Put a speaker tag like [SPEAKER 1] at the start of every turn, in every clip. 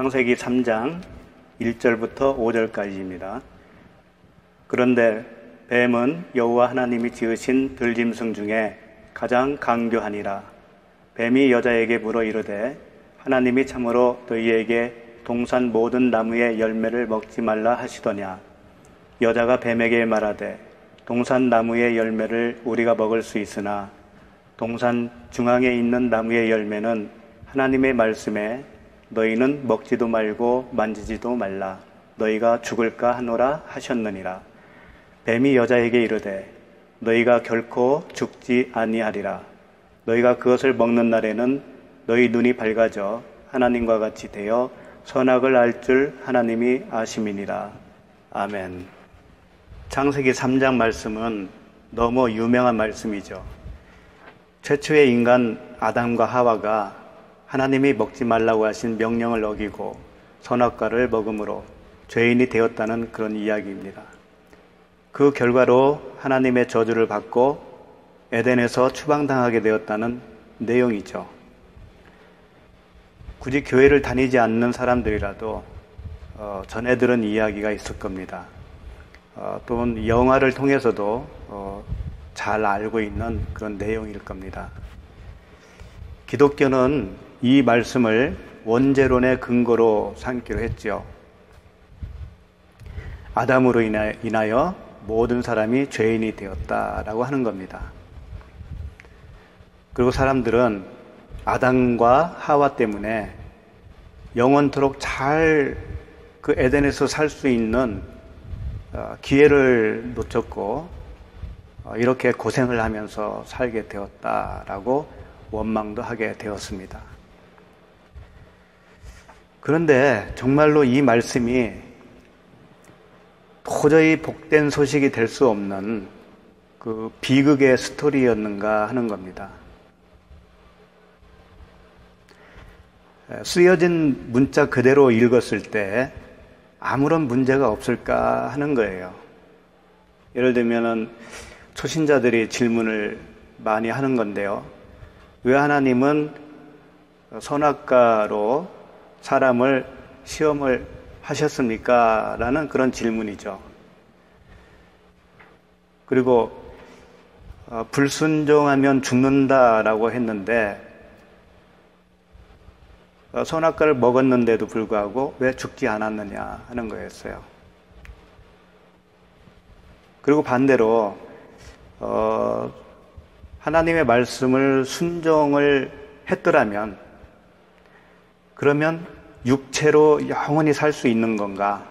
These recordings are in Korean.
[SPEAKER 1] 창세기 3장 1절부터 5절까지입니다. 그런데 뱀은 여호와 하나님이 지으신 들짐승 중에 가장 강교하니라. 뱀이 여자에게 물어 이르되 하나님이 참으로 너희에게 동산 모든 나무의 열매를 먹지 말라 하시더냐. 여자가 뱀에게 말하되 동산 나무의 열매를 우리가 먹을 수 있으나 동산 중앙에 있는 나무의 열매는 하나님의 말씀에 너희는 먹지도 말고 만지지도 말라. 너희가 죽을까 하노라 하셨느니라. 뱀이 여자에게 이르되 너희가 결코 죽지 아니하리라. 너희가 그것을 먹는 날에는 너희 눈이 밝아져 하나님과 같이 되어 선악을 알 줄 하나님이 아심이니라. 아멘. 창세기 3장 말씀은 너무 유명한 말씀이죠. 최초의 인간 아담과 하와가 하나님이 먹지 말라고 하신 명령을 어기고 선악과를 먹음으로 죄인이 되었다는 그런 이야기입니다. 그 결과로 하나님의 저주를 받고 에덴에서 추방당하게 되었다는 내용이죠. 굳이 교회를 다니지 않는 사람들이라도 전해 들은 이야기가 있을 겁니다. 또는 영화를 통해서도 잘 알고 있는 그런 내용일 겁니다. 기독교는 이 말씀을 원죄론의 근거로 삼기로 했죠. 아담으로 인하여 모든 사람이 죄인이 되었다라고 하는 겁니다. 그리고 사람들은 아담과 하와 때문에 영원토록 잘 그 에덴에서 살 수 있는 기회를 놓쳤고 이렇게 고생을 하면서 살게 되었다라고 원망도 하게 되었습니다. 그런데 정말로 이 말씀이 도저히 복된 소식이 될 수 없는 그 비극의 스토리였는가 하는 겁니다. 쓰여진 문자 그대로 읽었을 때 아무런 문제가 없을까 하는 거예요. 예를 들면은 초신자들이 질문을 많이 하는 건데요. 왜 하나님은 선악과로 사람을 시험을 하셨습니까? 라는 그런 질문이죠. 그리고 불순종하면 죽는다라고 했는데 선악과를 먹었는데도 불구하고 왜 죽지 않았느냐 하는 거였어요. 그리고 반대로 하나님의 말씀을 순종을 했더라면 그러면 육체로 영원히 살 수 있는 건가?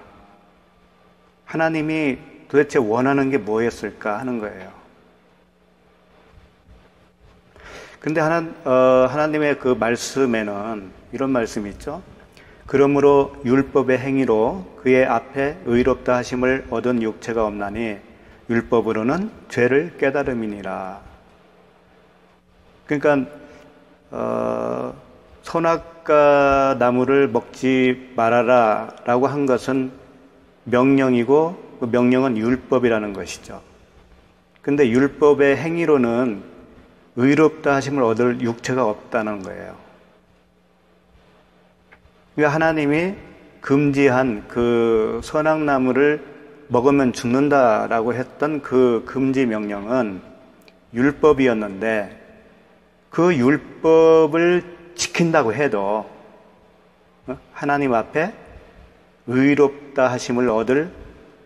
[SPEAKER 1] 하나님이 도대체 원하는 게 뭐였을까 하는 거예요. 근데 하나님의 그 말씀에는 이런 말씀이 있죠. 그러므로 율법의 행위로 그의 앞에 의롭다 하심을 얻은 육체가 없나니 율법으로는 죄를 깨달음이니라. 그러니까 선악과 나무를 먹지 말아라 라고 한 것은 명령이고 그 명령은 율법이라는 것이죠. 근데 율법의 행위로는 의롭다 하심을 얻을 육체가 없다는 거예요. 그러니까 하나님이 금지한 그 선악나무를 먹으면 죽는다라고 했던 그 금지 명령은 율법이었는데 그 율법을 지킨다고 해도 하나님 앞에 의롭다 하심을 얻을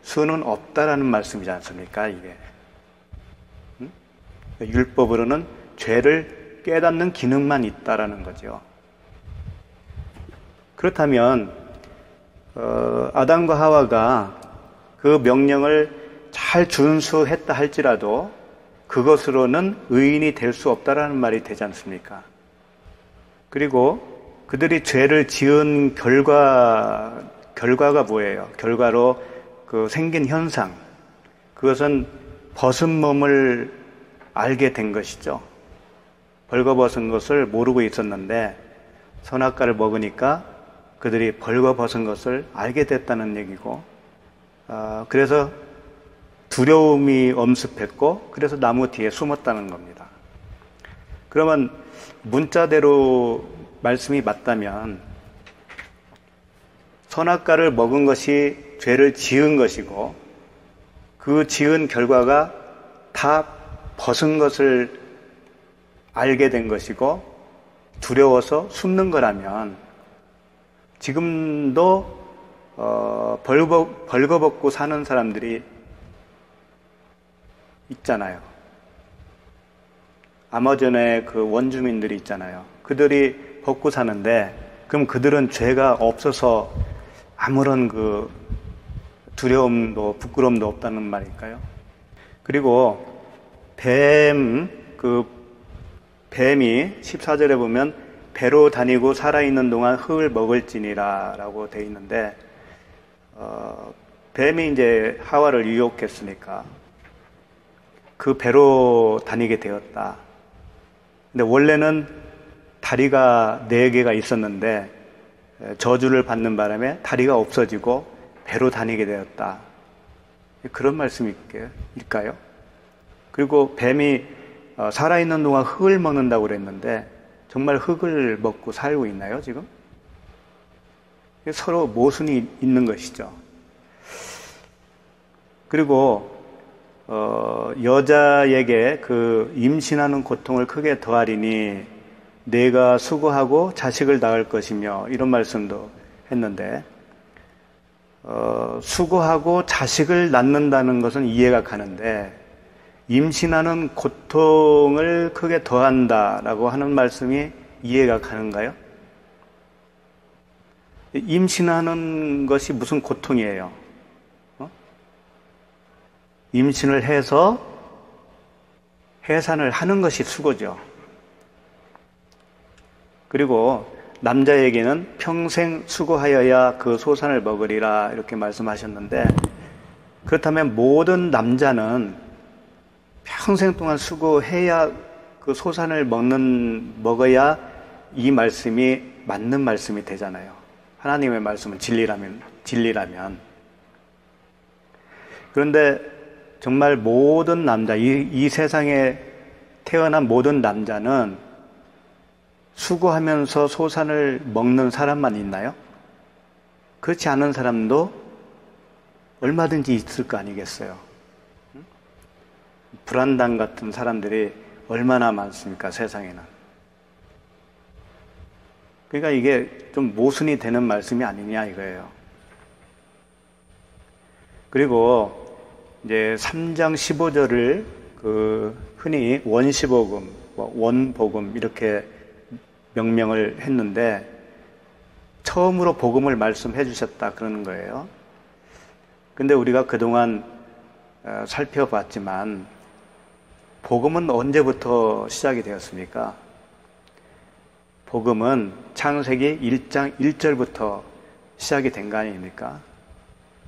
[SPEAKER 1] 수는 없다라는 말씀이지 않습니까? 이게 율법으로는 죄를 깨닫는 기능만 있다라는 거죠. 그렇다면 아담과 하와가 그 명령을 잘 준수했다 할지라도 그것으로는 의인이 될 수 없다라는 말이 되지 않습니까? 그리고 그들이 죄를 지은 결과가 뭐예요? 결과로 그 생긴 현상, 그것은 벗은 몸을 알게 된 것이죠. 벌거벗은 것을 모르고 있었는데 선악과를 먹으니까 그들이 벌거벗은 것을 알게 됐다는 얘기고, 그래서 두려움이 엄습했고 그래서 나무 뒤에 숨었다는 겁니다. 그러면 문자대로 말씀이 맞다면 선악과를 먹은 것이 죄를 지은 것이고 그 지은 결과가 다 벗은 것을 알게 된 것이고 두려워서 숨는 거라면 지금도 벌거벗고 사는 사람들이 있잖아요. 아마존의 그 원주민들이 있잖아요. 그들이 벗고 사는데 그럼 그들은 죄가 없어서 아무런 그 두려움도 부끄러움도 없다는 말일까요? 그리고 뱀이 14절에 보면 배로 다니고 살아있는 동안 흙을 먹을지니라 라고 되어 있는데 뱀이 이제 하와를 유혹했으니까 그 배로 다니게 되었다. 근데 원래는 다리가 4개가 있었는데 저주를 받는 바람에 다리가 없어지고 배로 다니게 되었다. 그런 말씀일까요? 그리고 뱀이 살아있는 동안 흙을 먹는다고 그랬는데 정말 흙을 먹고 살고 있나요, 지금? 서로 모순이 있는 것이죠. 그리고 여자에게 그 임신하는 고통을 크게 더하리니 내가 수고하고 자식을 낳을 것이며 이런 말씀도 했는데 수고하고 자식을 낳는다는 것은 이해가 가는데 임신하는 고통을 크게 더한다라고 하는 말씀이 이해가 가는가요? 임신하는 것이 무슨 고통이에요? 임신을 해서 해산을 하는 것이 수고죠. 그리고 남자에게는 평생 수고하여야 그 소산을 먹으리라 이렇게 말씀하셨는데 그렇다면 모든 남자는 평생 동안 수고해야 그 소산을 먹어야 이 말씀이 맞는 말씀이 되잖아요. 하나님의 말씀은 진리라면. 그런데 정말 모든 남자, 이 세상에 태어난 모든 남자는 수고하면서 소산을 먹는 사람만 있나요? 그렇지 않은 사람도 얼마든지 있을 거 아니겠어요? 불안당 같은 사람들이 얼마나 많습니까, 세상에는. 그러니까 이게 좀 모순이 되는 말씀이 아니냐 이거예요. 그리고 이제 3장 15절을 흔히 원시복음, 원복음 이렇게 명명을 했는데 처음으로 복음을 말씀해 주셨다 그러는 거예요. 근데 우리가 그동안 살펴봤지만 복음은 언제부터 시작이 되었습니까? 복음은 창세기 1장 1절부터 시작이 된 거 아닙니까?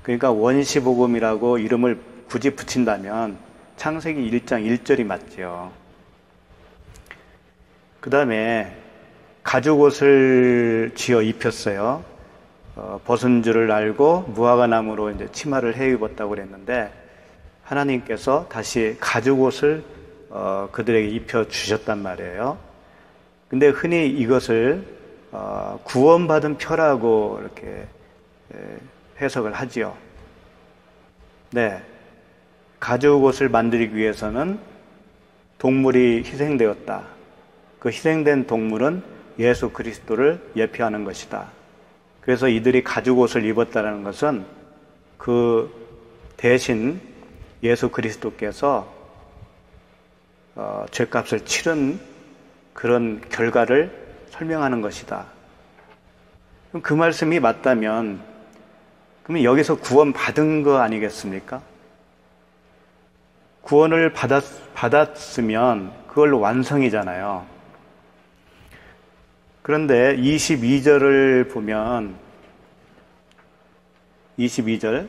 [SPEAKER 1] 그러니까 원시복음이라고 이름을 굳이 붙인다면 창세기 1장 1절이 맞죠. 그 다음에 가죽옷을 쥐어 입혔어요. 벗은 줄을 알고 무화과 나무로 이제 치마를 해 입었다고 그랬는데 하나님께서 다시 가죽옷을 그들에게 입혀 주셨단 말이에요. 근데 흔히 이것을 구원받은 표라고 이렇게 해석을 하지요. 네, 가죽옷을 만들기 위해서는 동물이 희생되었다. 그 희생된 동물은 예수 그리스도를 예표하는 것이다. 그래서 이들이 가죽옷을 입었다는 것은 그 대신 예수 그리스도께서 죄값을 치른 그런 결과를 설명하는 것이다. 그럼 그 말씀이 맞다면 그러면 여기서 구원 받은 거 아니겠습니까? 구원을 받았으면 그걸로 완성이잖아요. 그런데 22절을 보면 22절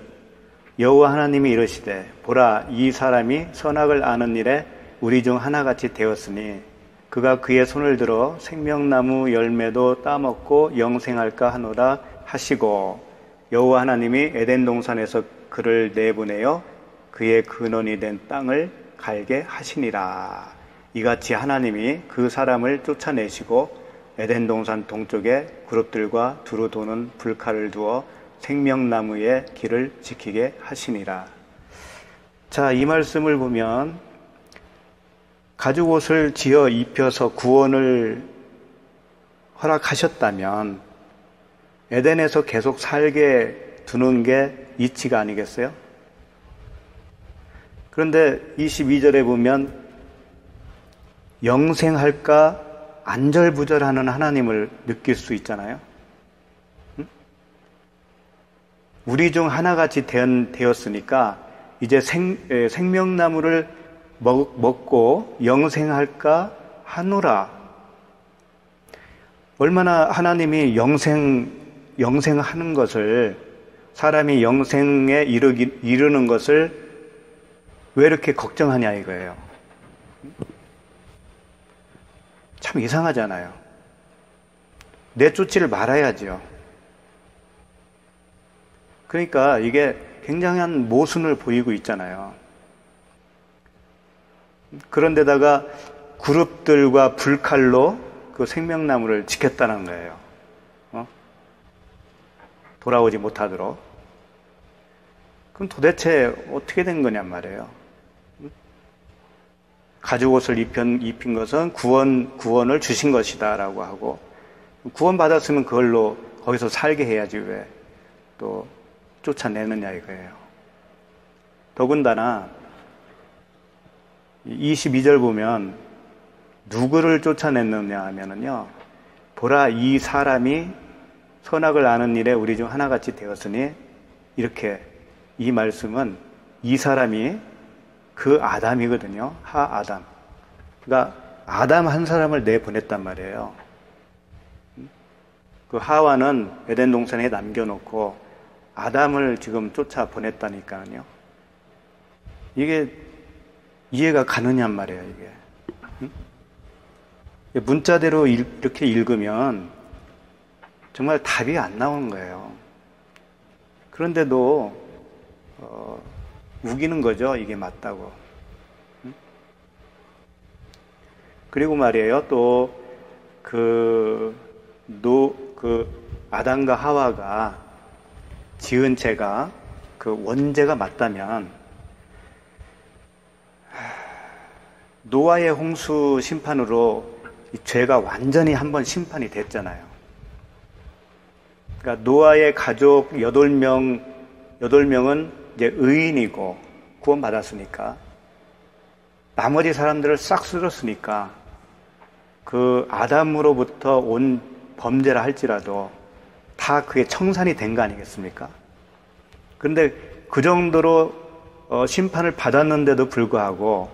[SPEAKER 1] 여호와 하나님이 이르시되 보라 이 사람이 선악을 아는 일에 우리 중 하나같이 되었으니 그가 그의 손을 들어 생명나무 열매도 따먹고 영생할까 하노라 하시고 여호와 하나님이 에덴 동산에서 그를 내보내어 그의 근원이 된 땅을 갈게 하시니라. 이같이 하나님이 그 사람을 쫓아내시고 에덴 동산 동쪽에 그룹들과 두루 도는 불칼을 두어 생명나무의 길을 지키게 하시니라. 자, 이 말씀을 보면 가죽옷을 지어 입혀서 구원을 허락하셨다면 에덴에서 계속 살게 두는 게 이치가 아니겠어요? 그런데 22절에 보면 영생할까 안절부절하는 하나님을 느낄 수 있잖아요. 우리 중 하나같이 되었으니까 이제 생명나무를 먹고 영생할까 하노라. 얼마나 하나님이 영생하는 것을, 사람이 영생에 이르는 것을 왜 이렇게 걱정하냐 이거예요. 참 이상하잖아요. 내쫓지를 말아야죠. 그러니까 이게 굉장한 모순을 보이고 있잖아요. 그런데다가 그룹들과 불칼로 그 생명나무를 지켰다는 거예요. 돌아오지 못하도록. 그럼 도대체 어떻게 된 거냔 말이에요. 가죽옷을 입힌 것은 구원을 주신 것이다 라고 하고, 구원받았으면 그걸로 거기서 살게 해야지 왜 또 쫓아내느냐 이거예요. 더군다나 22절 보면 누구를 쫓아냈느냐 하면은요, 보라 이 사람이 선악을 아는 일에 우리 중 하나같이 되었으니, 이렇게 이 말씀은 이 사람이 그 아담이거든요. 하아담. 그러니까 아담 한 사람을 내보냈단 말이에요. 그 하와는 에덴 동산에 남겨놓고 아담을 지금 쫓아 보냈다니까요. 이게 이해가 가느냔 말이에요, 이게. 문자대로 이렇게 읽으면 정말 답이 안 나오는 거예요. 그런데도 우기는 거죠. 이게 맞다고. 그리고 말이에요. 또 아담과 하와가 지은 죄가 그 원죄가 맞다면 노아의 홍수 심판으로 이 죄가 완전히 한번 심판이 됐잖아요. 그러니까 노아의 가족 8명은 이제 의인이고 구원받았으니까, 나머지 사람들을 싹 쓸었으니까 그 아담으로부터 온 범죄라 할지라도 다 그게 청산이 된 거 아니겠습니까? 그런데 그 정도로 심판을 받았는데도 불구하고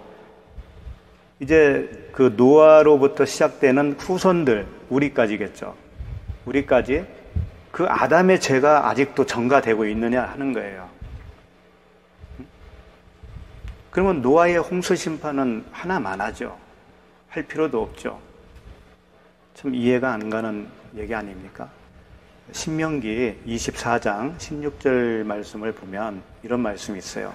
[SPEAKER 1] 이제 그 노아로부터 시작되는 후손들, 우리까지겠죠. 우리까지 그 아담의 죄가 아직도 전가되고 있느냐 하는 거예요. 그러면 노아의 홍수 심판은 하나만 하죠. 할 필요도 없죠. 참 이해가 안 가는 얘기 아닙니까? 신명기 24장 16절 말씀을 보면 이런 말씀이 있어요.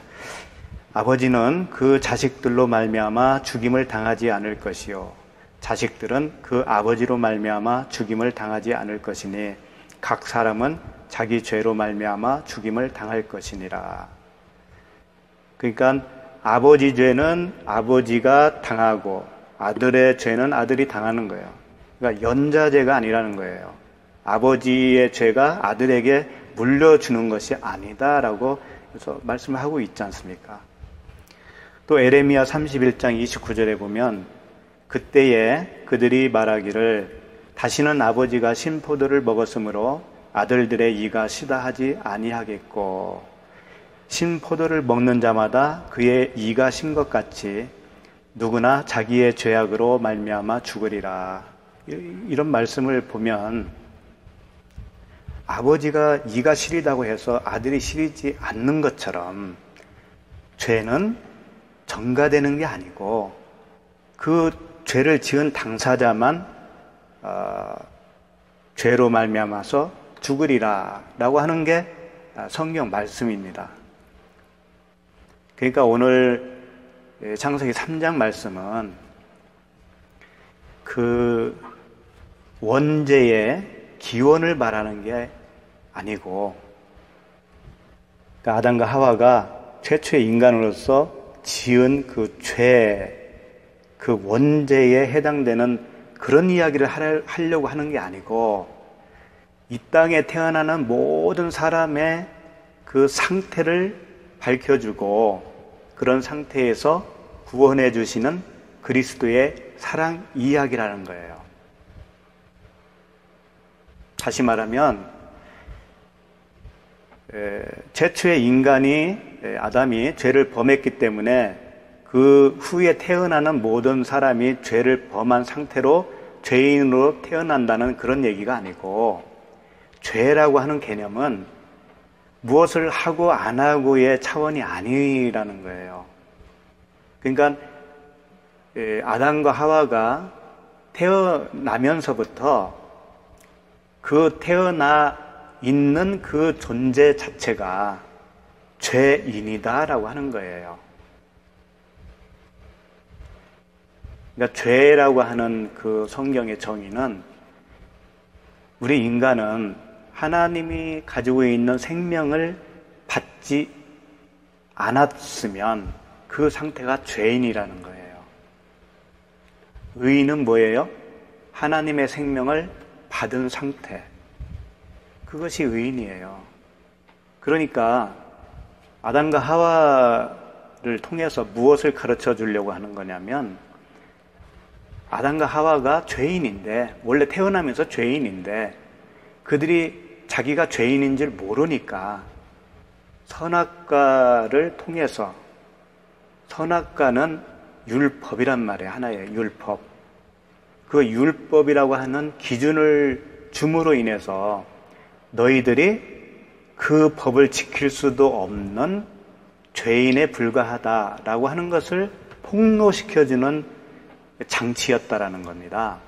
[SPEAKER 1] 아버지는 그 자식들로 말미암아 죽임을 당하지 않을 것이요 자식들은 그 아버지로 말미암아 죽임을 당하지 않을 것이니 각 사람은 자기 죄로 말미암아 죽임을 당할 것이니라. 그러니까 아버지 죄는 아버지가 당하고 아들의 죄는 아들이 당하는 거예요. 그러니까 연좌제가 아니라는 거예요. 아버지의 죄가 아들에게 물려주는 것이 아니다라고 그래서 말씀을 하고 있지 않습니까? 또 에레미야 31장 29절에 보면 그때에 그들이 말하기를 다시는 아버지가 신포도를 먹었으므로 아들들의 이가 시다 하지 아니하겠고 신포도를 먹는 자마다 그의 이가 신 것 같이 누구나 자기의 죄악으로 말미암아 죽으리라. 이런 말씀을 보면 아버지가 이가 시리다고 해서 아들이 시리지 않는 것처럼 죄는 전가되는 게 아니고 그 죄를 지은 당사자만 죄로 말미암아서 죽으리라 라고 하는 게 성경 말씀입니다. 그러니까 오늘 창세기 3장 말씀은 그 원죄의 기원을 말하는 게 아니고 그러니까 아담과 하와가 최초의 인간으로서 지은 그 죄, 그 원죄에 해당되는 그런 이야기를 하려고 하는 게 아니고, 이 땅에 태어나는 모든 사람의 그 상태를 밝혀주고, 그런 상태에서 구원해 주시는 그리스도의 사랑 이야기라는 거예요. 다시 말하면 최초의 인간이, 아담이 죄를 범했기 때문에 그 후에 태어나는 모든 사람이 죄를 범한 상태로 죄인으로 태어난다는 그런 얘기가 아니고, 죄라고 하는 개념은 무엇을 하고 안 하고의 차원이 아니라는 거예요. 그러니까 아담과 하와가 태어나면서부터 그 태어나 있는 그 존재 자체가 죄인이다라고 하는 거예요. 그러니까 죄라고 하는 그 성경의 정의는, 우리 인간은 하나님이 가지고 있는 생명을 받지 않았으면 그 상태가 죄인이라는 거예요. 의인은 뭐예요? 하나님의 생명을 받은 상태. 그것이 의인이에요. 그러니까 아담과 하와를 통해서 무엇을 가르쳐 주려고 하는 거냐면, 아담과 하와가 죄인인데, 원래 태어나면서 죄인인데, 그들이 자기가 죄인인 줄 모르니까 선악과를 통해서, 선악과는 율법이란 말이에요. 하나의 율법. 그 율법이라고 하는 기준을 줌으로 인해서 너희들이 그 법을 지킬 수도 없는 죄인에 불과하다라고 하는 것을 폭로시켜주는 장치였다라는 겁니다.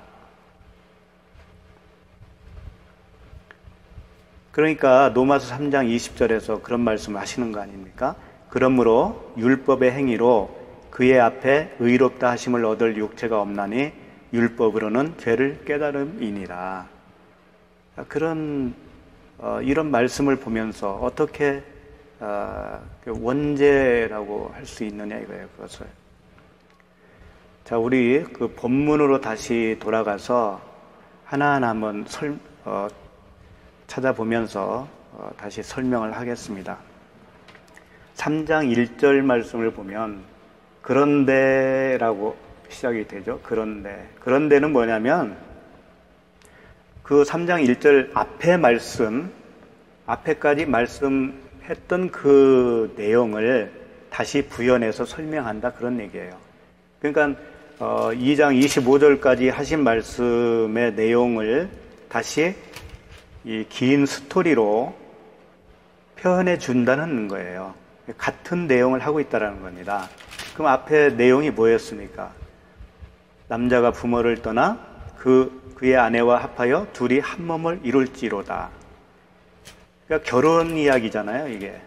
[SPEAKER 1] 그러니까 로마서 3장 20절에서 그런 말씀을 하시는 거 아닙니까? 그러므로 율법의 행위로 그의 앞에 의롭다 하심을 얻을 육체가 없나니 율법으로는 죄를 깨달음이니라. 그런 이런 말씀을 보면서 어떻게 원죄라고 할 수 있느냐 이거예요. 그것을. 자, 우리 그 본문으로 다시 돌아가서 하나하나 한번 찾아보면서 다시 설명을 하겠습니다. 3장 1절 말씀을 보면 그런데라고 시작이 되죠. 그런데는 뭐냐면, 그 3장 1절 앞에 앞에까지 말씀했던 그 내용을 다시 부연해서 설명한다, 그런 얘기예요. 그러니까 2장 25절까지 하신 말씀의 내용을 다시 이 긴 스토리로 표현해 준다는 거예요. 같은 내용을 하고 있다는 겁니다. 그럼 앞에 내용이 뭐였습니까? 남자가 부모를 떠나 그의 아내와 합하여 둘이 한 몸을 이룰지로다. 그러니까 결혼 이야기잖아요, 이게.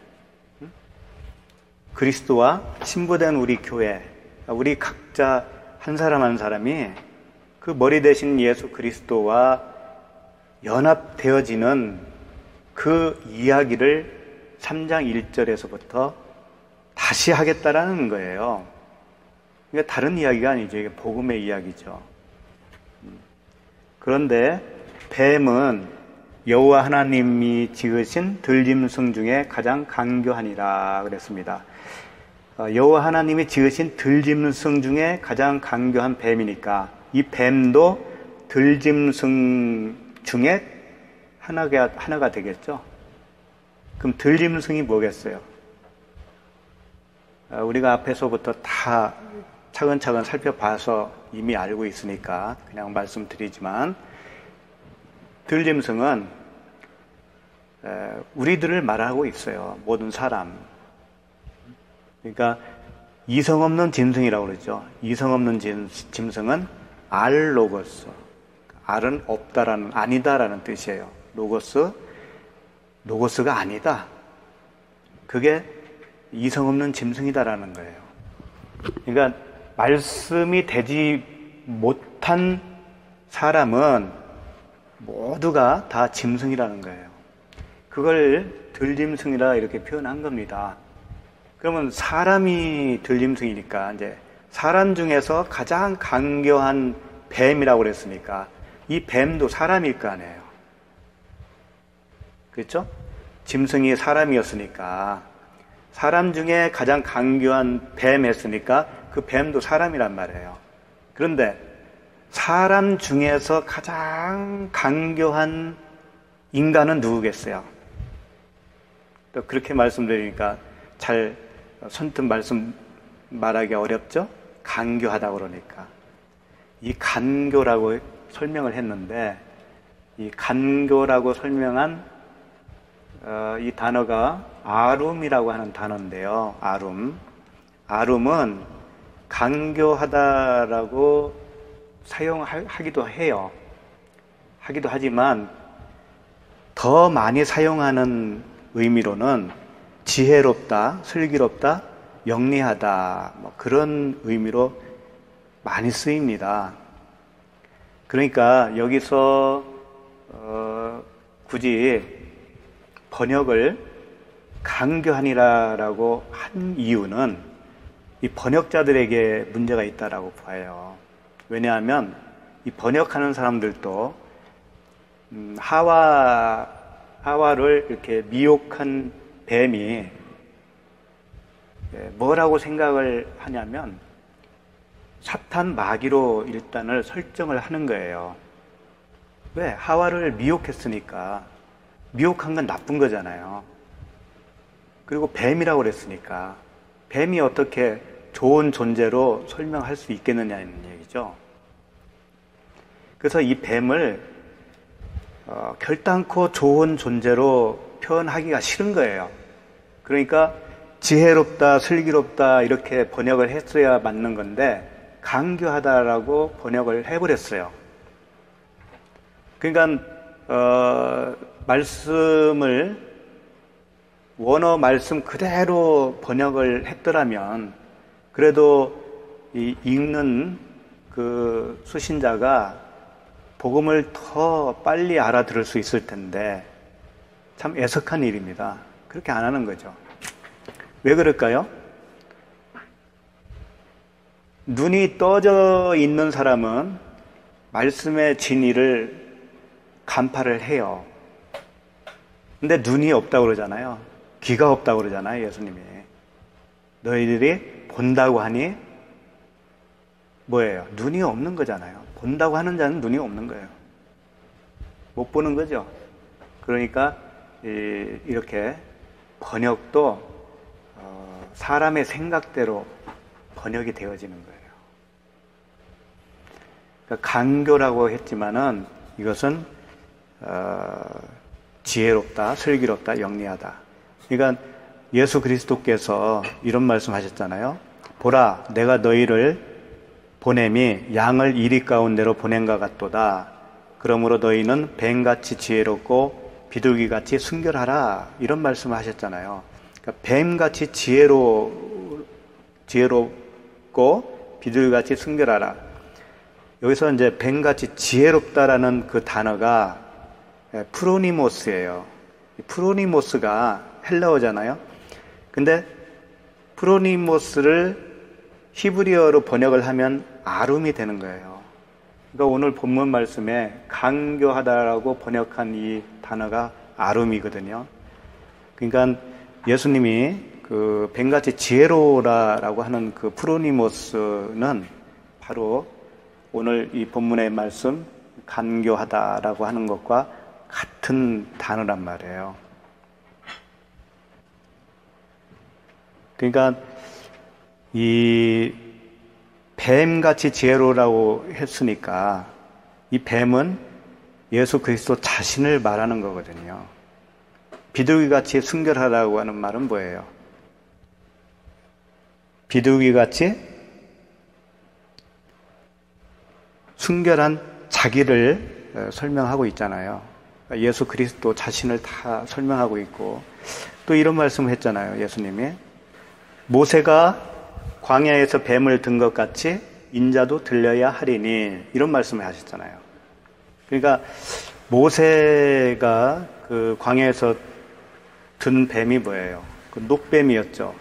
[SPEAKER 1] 그리스도와 신부된 우리 교회, 우리 각자 한 사람 한 사람이 그 머리 대신 예수 그리스도와 연합되어지는 그 이야기를 3장 1절에서부터 다시 하겠다라는 거예요. 그러니까 다른 이야기가 아니죠. 이게 복음의 이야기죠. 그런데 뱀은 여호와 하나님이 지으신 들짐승 중에 가장 간교하니라 그랬습니다. 여호와 하나님이 지으신 들짐승 중에 가장 간교한 뱀이니까 이 뱀도 들짐승 중에 하나가 되겠죠. 그럼 들짐승이 뭐겠어요? 우리가 앞에서부터 다 차근차근 살펴봐서 이미 알고 있으니까 그냥 말씀드리지만, 들짐승은 우리들을 말하고 있어요. 모든 사람. 그러니까 이성 없는 짐승이라고 그러죠. 이성 없는 짐승은 알로고스. 알은 없다라는, 아니다라는 뜻이에요. 로고스가 아니다. 그게 이성 없는 짐승이다라는 거예요. 그러니까 말씀이 되지 못한 사람은 모두가 다 짐승이라는 거예요. 그걸 들짐승이라 이렇게 표현한 겁니다. 그러면 사람이 들짐승이니까 이제 사람 중에서 가장 강교한 뱀이라고 그랬으니까 이 뱀도 사람일 거 아니에요. 그렇죠? 짐승이 사람이었으니까 사람 중에 가장 강교한 뱀 했으니까 그 뱀도 사람이란 말이에요. 그런데 사람 중에서 가장 강교한 인간은 누구겠어요? 또 그렇게 말씀드리니까 잘 선뜻 말하기 어렵죠? 간교하다 그러니까. 이 간교라고 설명을 했는데 이 간교라고 설명한 이 단어가 아룸이라고 하는 단어인데요. 아룸은 간교하다라고 사용하기도 해요. 하기도 하지만 더 많이 사용하는 의미로는 지혜롭다, 슬기롭다, 영리하다 뭐 그런 의미로 많이 쓰입니다. 그러니까 여기서 굳이 번역을 간교하니라라고 한 이유는 이 번역자들에게 문제가 있다라고 봐요. 왜냐하면 이 번역하는 사람들도 하와를 이렇게 미혹한 뱀이 뭐라고 생각을 하냐면 사탄 마귀로 일단을 설정을 하는 거예요. 왜? 하와를 미혹했으니까. 미혹한 건 나쁜 거잖아요. 그리고 뱀이라고 그랬으니까 뱀이 어떻게 좋은 존재로 설명할 수 있겠느냐는 얘기죠. 그래서 이 뱀을 결단코 좋은 존재로 표현하기가 싫은 거예요. 그러니까 지혜롭다, 슬기롭다 이렇게 번역을 했어야 맞는 건데 간교하다라고 번역을 해버렸어요. 그러니까 말씀을 원어 말씀 그대로 번역을 했더라면 그래도 이 읽는 그 수신자가 복음을 더 빨리 알아들을 수 있을 텐데 참 애석한 일입니다. 그렇게 안 하는 거죠. 왜 그럴까요? 눈이 떠져 있는 사람은 말씀의 진리를 간파를 해요. 근데 눈이 없다고 그러잖아요. 귀가 없다고 그러잖아요, 예수님이. 너희들이 본다고 하니 뭐예요? 눈이 없는 거잖아요. 본다고 하는 자는 눈이 없는 거예요. 못 보는 거죠. 그러니까 이렇게 번역도 사람의 생각대로 번역이 되어지는 거예요. 그러니까 간교라고 했지만은 이것은 지혜롭다, 슬기롭다, 영리하다. 그러니까 예수 그리스도께서 이런 말씀하셨잖아요. 보라, 내가 너희를 보냄이 양을 이리 가운데로 보낸것 같도다. 그러므로 너희는 뱀같이 지혜롭고 비둘기같이 순결하라. 이런 말씀을 하셨잖아요. 그러니까 뱀같이 지혜롭고 비둘기같이 순결하라. 여기서 이제 뱀같이 지혜롭다라는 그 단어가 프로니모스예요. 프로니모스가 헬라어잖아요. 근데 프로니모스를 히브리어로 번역을 하면 아룸이 되는 거예요. 그러니까 오늘 본문 말씀에 간교하다라고 번역한 이 단어가 아룸이거든요. 그러니까 예수님이 그 뱀같이 지혜로라라고 하는 그 프로니모스는 바로 오늘 이 본문의 말씀 간교하다라고 하는 것과 같은 단어란 말이에요. 그러니까 이 뱀같이 지혜로라고 했으니까 이 뱀은 예수 그리스도 자신을 말하는 거거든요. 비둘기같이 순결하다고 하는 말은 뭐예요? 비둘기같이 순결한 자기를 설명하고 있잖아요. 예수 그리스도 자신을 다 설명하고 있고 또 이런 말씀을 했잖아요. 예수님이 모세가 광야에서 뱀을 든 것 같이 인자도 들려야 하리니 이런 말씀을 하셨잖아요. 그러니까 모세가 그 광야에서 든 뱀이 뭐예요? 그 녹뱀이었죠.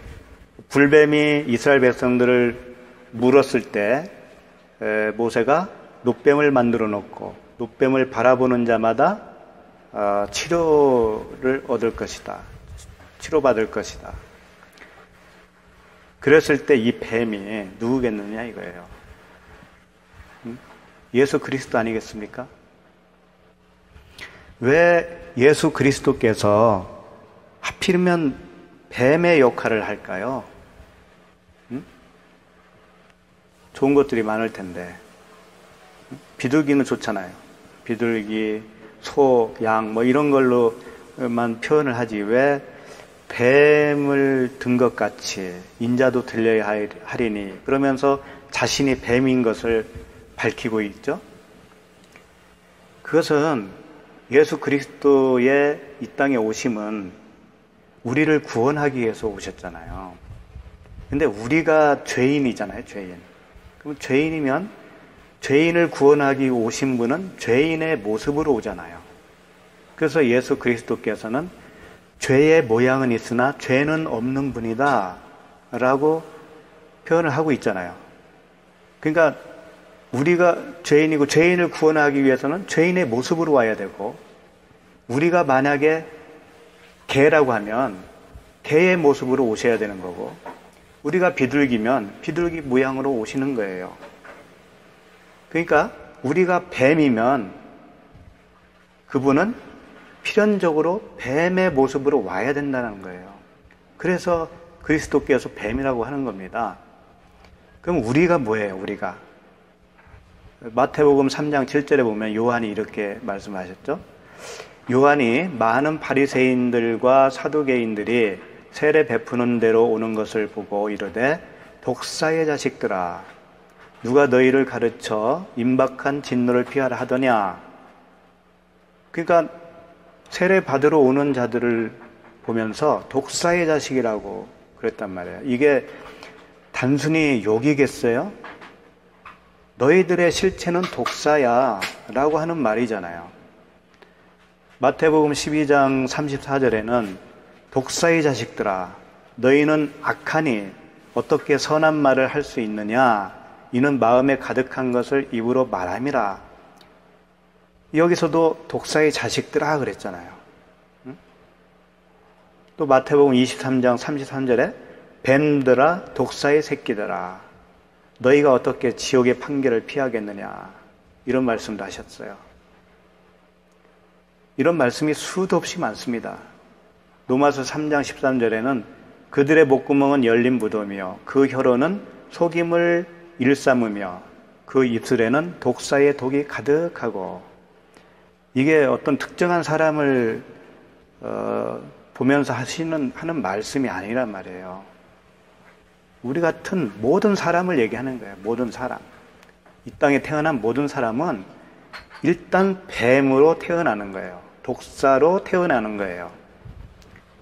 [SPEAKER 1] 불뱀이 이스라엘 백성들을 물었을 때 모세가 녹뱀을 만들어 놓고 녹뱀을 바라보는 자마다 치료를 얻을 것이다. 치료받을 것이다. 그랬을 때 이 뱀이 누구겠느냐 이거예요. 예수 그리스도 아니겠습니까? 왜 예수 그리스도께서 하필이면 뱀의 역할을 할까요? 좋은 것들이 많을 텐데. 비둘기는 좋잖아요. 비둘기, 소, 양 뭐 이런 걸로만 표현을 하지 왜 뱀을 든 것 같이 인자도 들려야 하리니 그러면서 자신이 뱀인 것을 밝히고 있죠. 그것은 예수 그리스도의 이 땅에 오심은 우리를 구원하기 위해서 오셨잖아요. 근데 우리가 죄인이잖아요, 죄인. 그럼 죄인이면 죄인을 구원하기 오신 분은 죄인의 모습으로 오잖아요. 그래서 예수 그리스도께서는 죄의 모양은 있으나 죄는 없는 분이다 라고 표현을 하고 있잖아요. 그러니까 우리가 죄인이고 죄인을 구원하기 위해서는 죄인의 모습으로 와야 되고 우리가 만약에 개라고 하면 개의 모습으로 오셔야 되는 거고 우리가 비둘기면 비둘기 모양으로 오시는 거예요. 그러니까 우리가 뱀이면 그분은 필연적으로 뱀의 모습으로 와야 된다는 거예요. 그래서 그리스도께서 뱀이라고 하는 겁니다. 그럼 우리가 뭐예요? 우리가 마태복음 3장 7절에 보면 요한이 이렇게 말씀하셨죠. 요한이 많은 바리새인들과 사두개인들이 세례 베푸는 대로 오는 것을 보고 이르되 독사의 자식들아 누가 너희를 가르쳐 임박한 진노를 피하라 하더냐. 그러니까 세례 받으러 오는 자들을 보면서 독사의 자식이라고 그랬단 말이에요. 이게 단순히 욕이겠어요? 너희들의 실체는 독사야 라고 하는 말이잖아요. 마태복음 12장 34절에는 독사의 자식들아 너희는 악하니 어떻게 선한 말을 할 수 있느냐 이는 마음에 가득한 것을 입으로 말함이라. 여기서도 독사의 자식들아 그랬잖아요. 또 마태복음 23장 33절에 뱀들아 독사의 새끼들아 너희가 어떻게 지옥의 판결을 피하겠느냐 이런 말씀도 하셨어요. 이런 말씀이 수도 없이 많습니다. 로마서 3장 13절에는 그들의 목구멍은 열린 무덤이요 그 혀로는 속임을 일삼으며 그 입술에는 독사의 독이 가득하고. 이게 어떤 특정한 사람을 보면서 하는 말씀이 아니란 말이에요. 우리 같은 모든 사람을 얘기하는 거예요. 모든 사람. 이 땅에 태어난 모든 사람은 일단 뱀으로 태어나는 거예요. 독사로 태어나는 거예요.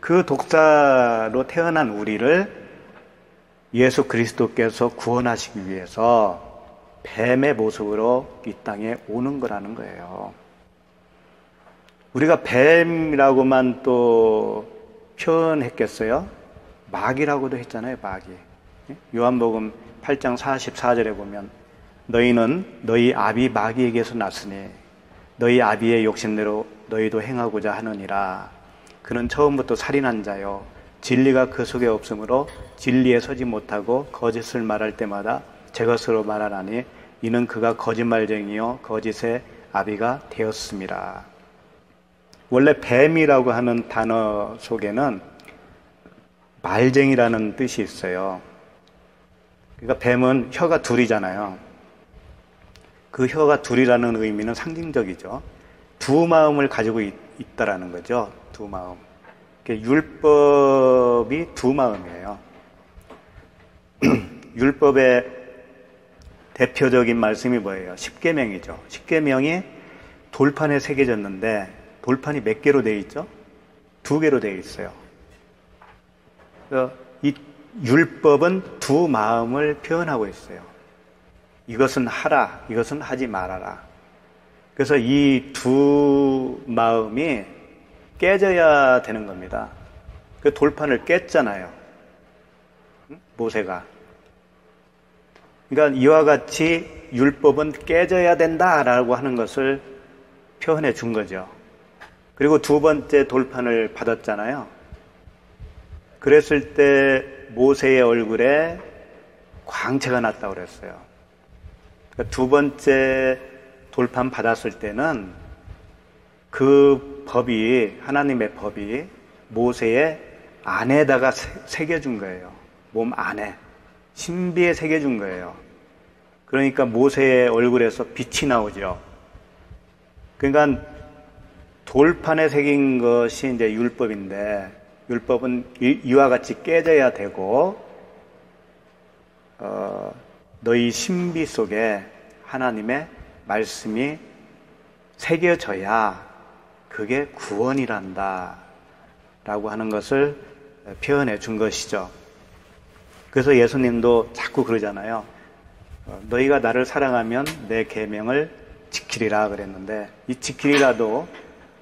[SPEAKER 1] 그 독사로 태어난 우리를 예수 그리스도께서 구원하시기 위해서 뱀의 모습으로 이 땅에 오는 거라는 거예요. 우리가 뱀이라고만 또 표현했겠어요? 마귀라고도 했잖아요, 마귀. 요한복음 8장 44절에 보면 너희는 너희 아비 마귀에게서 났으니 너희 아비의 욕심대로 너희도 행하고자 하느니라. 그는 처음부터 살인한 자요 진리가 그 속에 없으므로 진리에 서지 못하고 거짓을 말할 때마다 제 것으로 말하나니 이는 그가 거짓말쟁이요 거짓의 아비가 되었습니다. 원래 뱀이라고 하는 단어 속에는 말쟁이라는 뜻이 있어요. 그러니까 뱀은 혀가 둘이잖아요. 그 혀가 둘이라는 의미는 상징적이죠. 두 마음을 가지고 있다라는 거죠. 두 마음. 율법이 두 마음이에요. 율법의 대표적인 말씀이 뭐예요? 십계명이죠. 십계명이 돌판에 새겨졌는데 돌판이 몇 개로 되어 있죠? 두 개로 되어 있어요. 이 율법은 두 마음을 표현하고 있어요. 이것은 하라, 이것은 하지 말아라. 그래서 이 두 마음이 깨져야 되는 겁니다. 그 돌판을 깼잖아요. 모세가. 그러니까 이와 같이 율법은 깨져야 된다라고 하는 것을 표현해 준 거죠. 그리고 두 번째 돌판을 받았잖아요. 그랬을 때 모세의 얼굴에 광채가 났다고 그랬어요. 그러니까 두 번째 돌판 받았을 때는 그 법이, 하나님의 법이 모세의 안에다가 새겨준 거예요. 몸 안에. 신비에 새겨준 거예요. 그러니까 모세의 얼굴에서 빛이 나오죠. 그러니까 돌판에 새긴 것이 이제 율법인데, 율법은 이와 같이 깨져야 되고, 너희 신비 속에 하나님의 말씀이 새겨져야 그게 구원이란다 라고 하는 것을 표현해 준 것이죠. 그래서 예수님도 자꾸 그러잖아요. 너희가 나를 사랑하면 내 계명을 지키리라 그랬는데, 이 지키리라도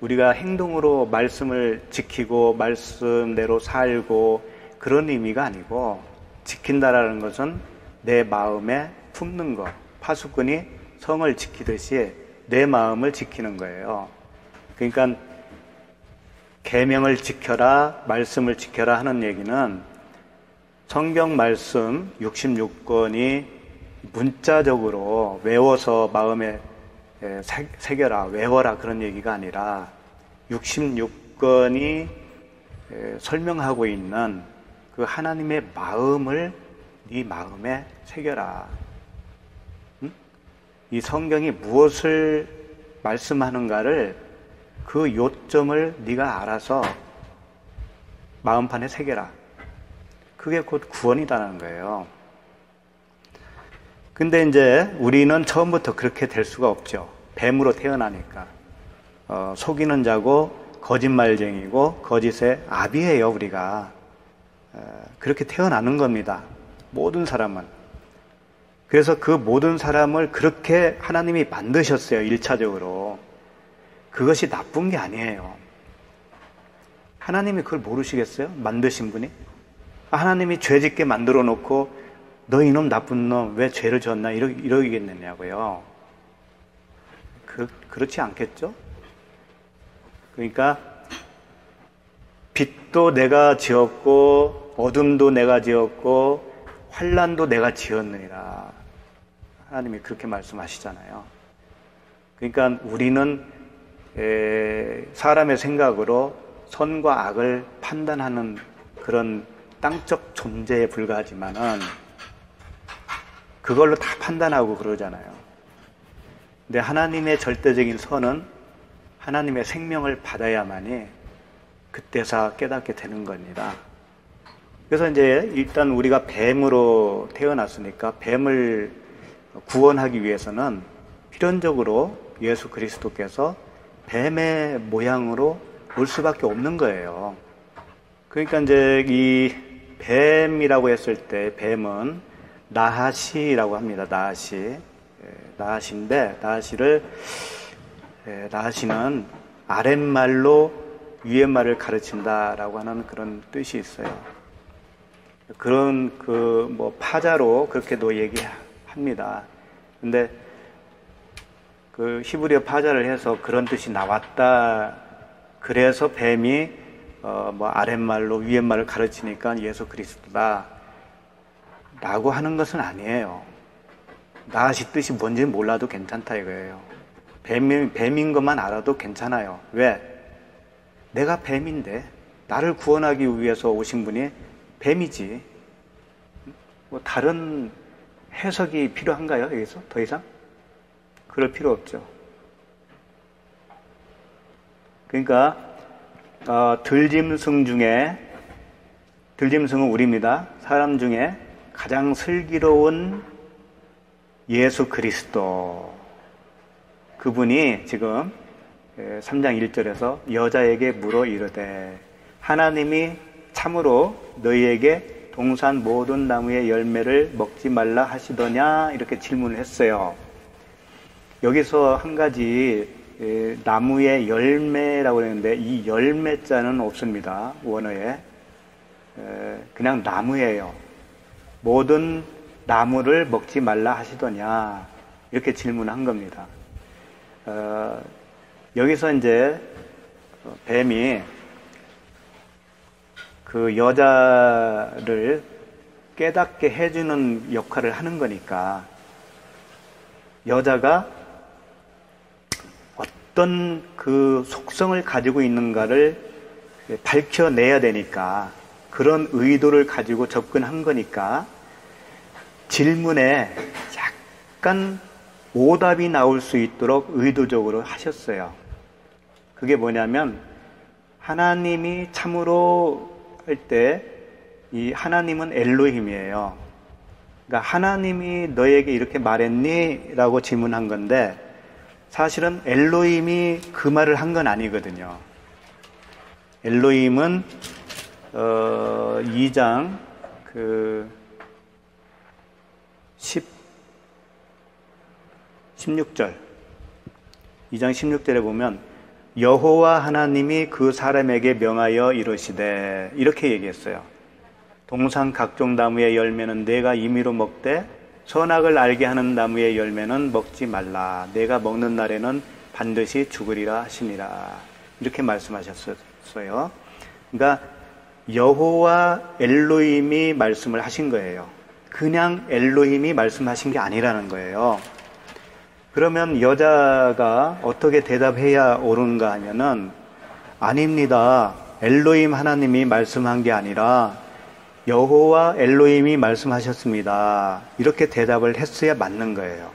[SPEAKER 1] 우리가 행동으로 말씀을 지키고 말씀대로 살고 그런 의미가 아니고, 지킨다라는 것은 내 마음에 품는 것, 파수꾼이 성을 지키듯이 내 마음을 지키는 거예요. 그러니까 계명을 지켜라, 말씀을 지켜라 하는 얘기는 성경 말씀 66권이 문자적으로 외워서 마음에 새겨라, 외워라 그런 얘기가 아니라 66권이 설명하고 있는 그 하나님의 마음을 네 마음에 새겨라. 이 성경이 무엇을 말씀하는가를 그 요점을 네가 알아서 마음판에 새겨라. 그게 곧 구원이다라는 거예요. 근데 이제 우리는 처음부터 그렇게 될 수가 없죠. 뱀으로 태어나니까. 속이는 자고 거짓말쟁이고 거짓의 아비예요, 우리가. 그렇게 태어나는 겁니다. 모든 사람은. 그래서 그 모든 사람을 그렇게 하나님이 만드셨어요, 1차적으로. 그것이 나쁜 게 아니에요. 하나님이 그걸 모르시겠어요? 만드신 분이? 하나님이 죄 짓게 만들어 놓고 너 이놈 나쁜 놈 왜 죄를 졌나 이러겠느냐고요. 그렇지 않겠죠? 그러니까 빛도 내가 지었고 어둠도 내가 지었고 환난도 내가 지었느니라. 하나님이 그렇게 말씀하시잖아요. 그러니까 우리는 사람의 생각으로 선과 악을 판단하는 그런 땅적 존재에 불과하지만은 그걸로 다 판단하고 그러잖아요. 근데 하나님의 절대적인 선은 하나님의 생명을 받아야만이 그때서 깨닫게 되는 겁니다. 그래서 이제 일단 우리가 뱀으로 태어났으니까 뱀을 구원하기 위해서는 필연적으로 예수 그리스도께서 뱀의 모양으로 올 수밖에 없는 거예요. 그러니까 이제 이 뱀이라고 했을 때 뱀은 나하시라고 합니다. 나하시. 나하시인데 나하시는 아랫말로 위에말을 가르친다라고 하는 그런 뜻이 있어요. 그런 파자로 그렇게도 얘기합니다. 근데 그 히브리어 파자를 해서 그런 뜻이 나왔다. 그래서 뱀이 아랫말로 위에말을 가르치니까 예수 그리스도다 라고 하는 것은 아니에요. 나하시 뜻이 뭔지 몰라도 괜찮다 이거예요. 뱀인 것만 알아도 괜찮아요. 왜? 내가 뱀인데 나를 구원하기 위해서 오신 분이 뱀이지. 다른 해석이 필요한가요? 여기서 더 이상? 그럴 필요 없죠. 그러니까 들짐승은 우리입니다. 사람 중에 가장 슬기로운 예수 그리스도, 그분이 지금 3장 1절에서 여자에게 물어 이르되 하나님이 참으로 너희에게 동산 모든 나무의 열매를 먹지 말라 하시더냐 이렇게 질문을 했어요. 여기서 한 가지 나무의 열매라고 했는데 이 열매자는 없습니다. 원어에.
[SPEAKER 2] 그냥 나무예요. 모든 나무를 먹지 말라 하시더냐, 이렇게 질문한 겁니다. 여기서 이제 뱀이 그 여자를 깨닫게 해주는 역할을 하는 거니까, 여자가 어떤 그 속성을 가지고 있는가를 밝혀내야 되니까, 그런 의도를 가지고 접근한 거니까 질문에 약간 오답이 나올 수 있도록 의도적으로 하셨어요. 그게 뭐냐면, 하나님이 참으로 할 때 이 하나님은 엘로힘이에요. 그러니까 하나님이 너에게 이렇게 말했니? 라고 질문한 건데, 사실은 엘로힘이 그 말을 한 건 아니거든요. 엘로힘은 2장 16절 2장 16절에 보면 여호와 하나님이 그 사람에게 명하여 이르시되, 이렇게 얘기했어요. 동산 각종 나무의 열매는 내가 임의로 먹되 선악을 알게 하는 나무의 열매는 먹지 말라. 내가 먹는 날에는 반드시 죽으리라 하시니라. 이렇게 말씀하셨어요. 그러니까 여호와 엘로힘이 말씀을 하신 거예요. 그냥 엘로힘이 말씀하신 게 아니라는 거예요. 그러면 여자가 어떻게 대답해야 옳은가 하면은, 아닙니다. 엘로힘 하나님이 말씀한 게 아니라 여호와 엘로힘이 말씀하셨습니다. 이렇게 대답을 했어야 맞는 거예요.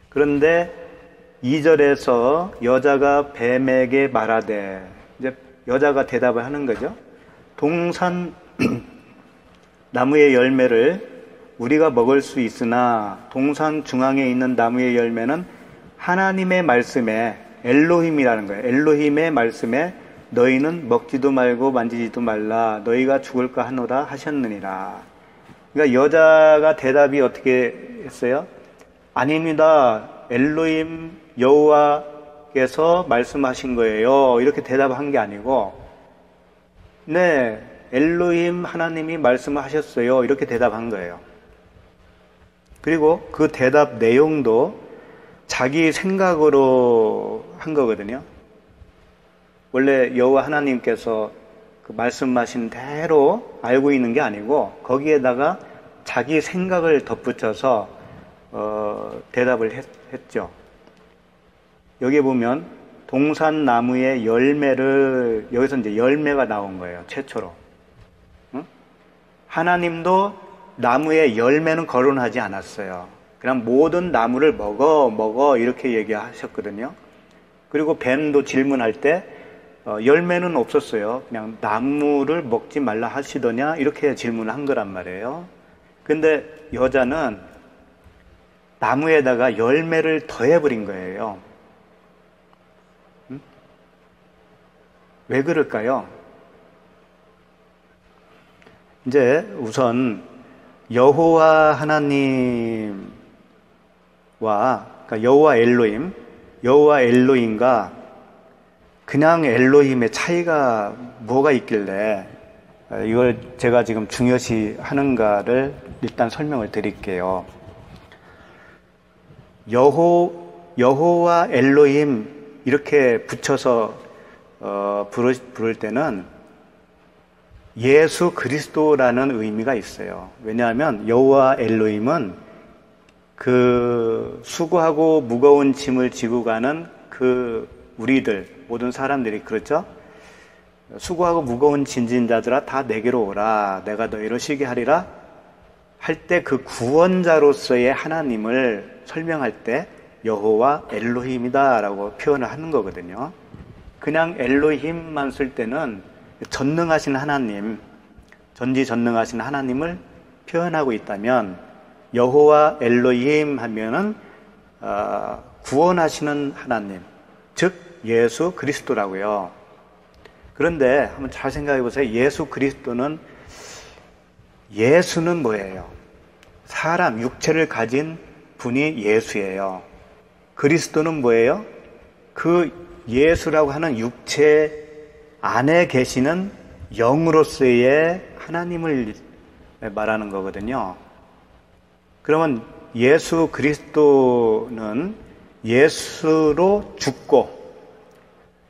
[SPEAKER 2] 그런데 2절에서 여자가 뱀에게 말하되, 이제 여자가 대답을 하는 거죠. 동산 나무의 열매를 우리가 먹을 수 있으나 동산 중앙에 있는 나무의 열매는 하나님의 말씀에, 엘로힘이라는 거예요. 엘로힘의 말씀에 너희는 먹지도 말고 만지지도 말라. 너희가 죽을까 하노라 하셨느니라. 그러니까 여자가 대답이 어떻게 했어요? 아닙니다. 엘로힘 여호와께서 말씀하신 거예요. 이렇게 대답한 게 아니고, 네, 엘로힘 하나님이 말씀하셨어요. 이렇게 대답한 거예요. 그리고 그 대답 내용도 자기 생각으로 한 거거든요. 원래 여호와 하나님께서 그 말씀하신 대로 알고 있는 게 아니고, 거기에다가 자기 생각을 덧붙여서 대답을 했죠. 여기 보면 동산 나무의 열매를, 여기서 이제 열매가 나온 거예요. 최초로. 응? 하나님도 나무의 열매는 거론하지 않았어요. 그냥 모든 나무를 먹어 이렇게 얘기하셨거든요. 그리고 뱀도 질문할 때 열매는 없었어요. 그냥 나무를 먹지 말라 하시더냐 이렇게 질문을 한 거란 말이에요. 근데 여자는 나무에다가 열매를 더해버린 거예요. 왜 그럴까요? 이제 우선 여호와 하나님과, 그러니까 여호와 엘로힘과 그냥 엘로힘의 차이가 뭐가 있길래 이걸 제가 지금 중요시 하는가를 일단 설명을 드릴게요. 여호와 엘로힘 이렇게 붙여서 부를 때는 예수 그리스도라는 의미가 있어요. 왜냐하면 여호와 엘로힘은 그 수고하고 무거운 짐을 지고 가는 그 우리들, 모든 사람들이, 그렇죠? 수고하고 무거운 짐진 자들아 다 내게로 오라. 내가 너희를 쉬게 하리라. 할 때 그 구원자로서의 하나님을 설명할 때 여호와 엘로힘이다 라고 표현을 하는 거거든요. 그냥 엘로힘만 쓸 때는 전능하신 하나님, 전지전능하신 하나님을 표현하고 있다면, 여호와 엘로힘 하면은 구원하시는 하나님, 즉 예수 그리스도라고요. 그런데 한번 잘 생각해 보세요. 예수는 뭐예요? 사람, 육체를 가진 분이 예수예요. 그리스도는 뭐예요? 그 예수라고 하는 육체 안에 계시는 영으로서의 하나님을 말하는 거거든요. 그러면 예수 그리스도는 예수로 죽고,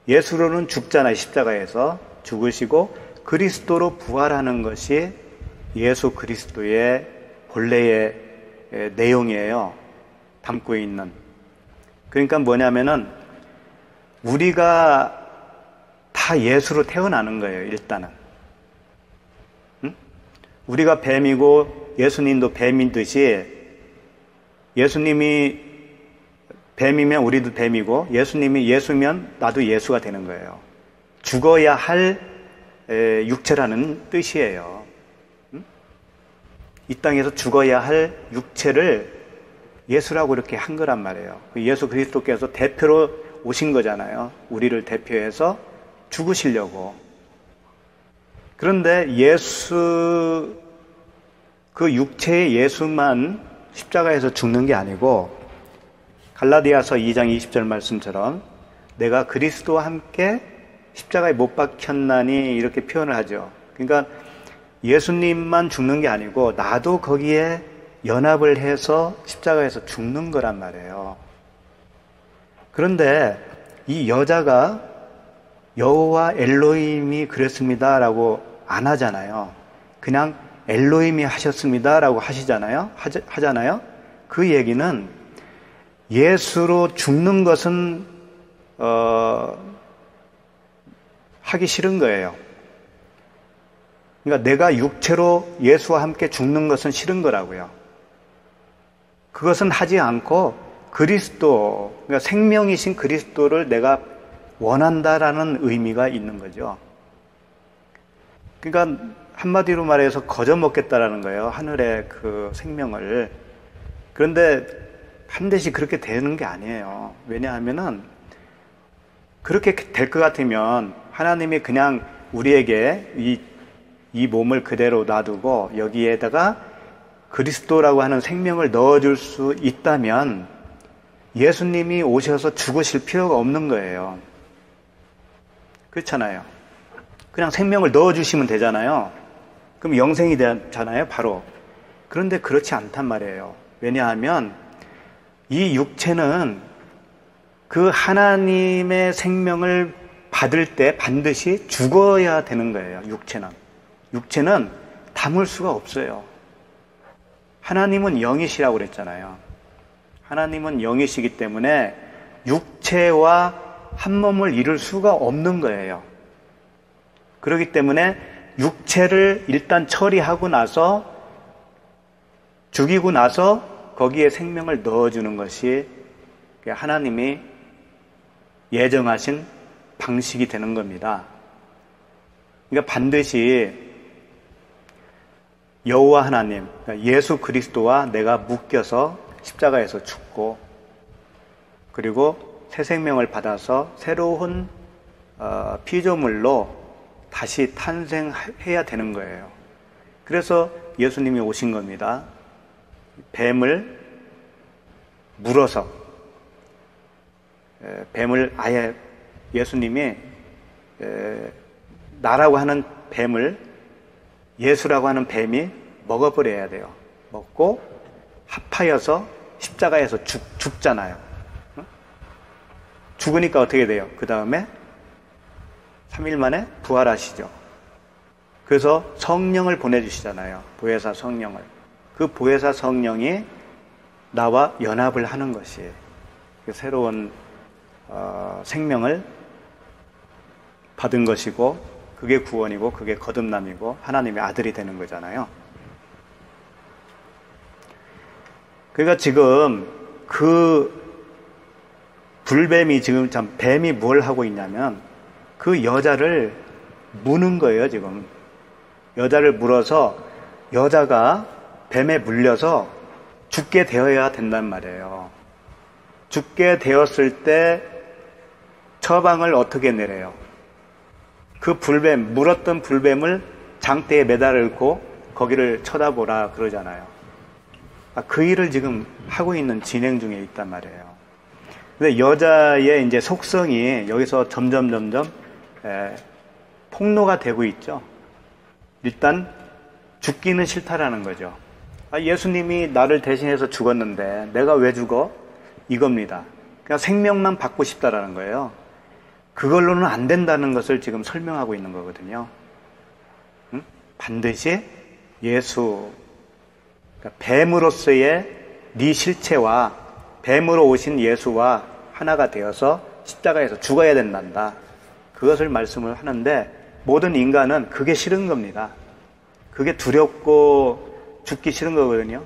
[SPEAKER 2] 예수로는 죽잖아요. 십자가에서 죽으시고 그리스도로 부활하는 것이 예수 그리스도의 본래의 내용이에요. 담고 있는. 그러니까 뭐냐면은 우리가 다 예수로 태어나는 거예요. 일단은. 응? 우리가 뱀이고 예수님도 뱀이듯이, 예수님이 뱀이면 우리도 뱀이고 예수님이 예수면 나도 예수가 되는 거예요. 죽어야 할 육체라는 뜻이에요. 이 땅에서 죽어야 할 육체를 예수라고 이렇게 한 거란 말이에요. 예수 그리스도께서 대표로 오신 거잖아요. 우리를 대표해서 죽으시려고. 그런데 예수, 그 육체의 예수만 십자가에서 죽는 게 아니고, 갈라디아서 2장 20절 말씀처럼 내가 그리스도와 함께 십자가에 못 박혔나니 이렇게 표현을 하죠. 그러니까 예수님만 죽는 게 아니고 나도 거기에 연합을 해서 십자가에서 죽는 거란 말이에요. 그런데 이 여자가 여호와 엘로힘이 그랬습니다라고 안 하잖아요. 그냥 엘로힘이 하셨습니다라고 하잖아요. 그 얘기는 예수로 죽는 것은 하기 싫은 거예요. 그러니까 내가 육체로 예수와 함께 죽는 것은 싫은 거라고요. 그것은 하지 않고 그리스도, 그러니까 생명이신 그리스도를 내가 원한다라는 의미가 있는 거죠. 그러니까 한마디로 말해서 거저먹겠다라는 거예요. 하늘의 그 생명을. 그런데 반드시 그렇게 되는 게 아니에요. 왜냐하면은 그렇게 될 것 같으면 하나님이 그냥 우리에게 이 몸을 그대로 놔두고 여기에다가 그리스도라고 하는 생명을 넣어줄 수 있다면 예수님이 오셔서 죽으실 필요가 없는 거예요. 그렇잖아요. 그냥 생명을 넣어주시면 되잖아요. 그럼 영생이 되잖아요, 바로. 그런데 그렇지 않단 말이에요. 왜냐하면 이 육체는 그 하나님의 생명을 받을 때 반드시 죽어야 되는 거예요. 육체는 담을 수가 없어요. 하나님은 영이시라고 그랬잖아요. 하나님은 영이시기 때문에 육체와 한 몸을 이룰 수가 없는 거예요. 그렇기 때문에 육체를 일단 처리하고 나서, 죽이고 나서 거기에 생명을 넣어주는 것이 하나님이 예정하신 방식이 되는 겁니다. 그러니까 반드시 여호와 하나님, 그러니까 예수 그리스도와 내가 묶여서 십자가에서 죽고, 그리고 새 생명을 받아서 새로운 피조물로 다시 탄생해야 되는 거예요. 그래서 예수님이 오신 겁니다. 뱀을 물어서, 뱀을 아예 예수님이 나라고 하는 뱀을 예수라고 하는 뱀이 먹어버려야 돼요. 먹고 합하여서 십자가에서 죽잖아요. 죽으니까 어떻게 돼요? 그 다음에 3일 만에 부활하시죠. 그래서 성령을 보내주시잖아요. 보혜사 성령을. 그 보혜사 성령이 나와 연합을 하는 것이 새로운 생명을 받은 것이고, 그게 구원이고, 그게 거듭남이고, 하나님의 아들이 되는 거잖아요. 그러니까 지금 그 불뱀이 지금 참, 뱀이 뭘 하고 있냐면 그 여자를 무는 거예요. 지금 여자를 물어서 여자가 뱀에 물려서 죽게 되어야 된단 말이에요. 죽게 되었을 때 처방을 어떻게 내려요? 그 불뱀, 물었던 불뱀을 장대에 매달고 거기를 쳐다보라 그러잖아요. 그 일을 지금 하고 있는 진행 중에 있단 말이에요. 근데 여자의 이제 속성이 여기서 점점 폭로가 되고 있죠. 일단 죽기는 싫다라는 거죠. 예수님이 나를 대신해서 죽었는데 내가 왜 죽어? 이겁니다. 그냥 생명만 받고 싶다라는 거예요. 그걸로는 안 된다는 것을 지금 설명하고 있는 거거든요. 응? 반드시 예수, 그러니까 뱀으로서의 네 실체와 뱀으로 오신 예수와 하나가 되어서 십자가에서 죽어야 된단다. 그것을 말씀을 하는데 모든 인간은 그게 싫은 겁니다. 그게 두렵고 죽기 싫은 거거든요.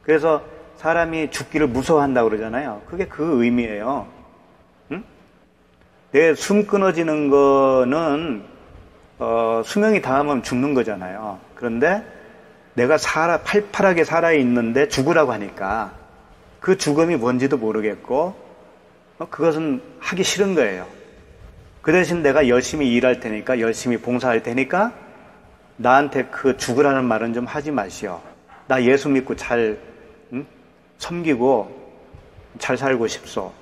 [SPEAKER 2] 그래서 사람이 죽기를 무서워한다고 그러잖아요. 그게 그 의미예요. 응? 내 숨 끊어지는 거는 수명이 다하면 죽는 거잖아요. 그런데 내가 팔팔하게 살아있는데 죽으라고 하니까 그 죽음이 뭔지도 모르겠고 그것은 하기 싫은 거예요. 그 대신 내가 열심히 일할 테니까 열심히 봉사할 테니까 나한테 그 죽으라는 말은 좀 하지 마시오. 나 예수 믿고 잘 섬기고 잘 살고 싶소.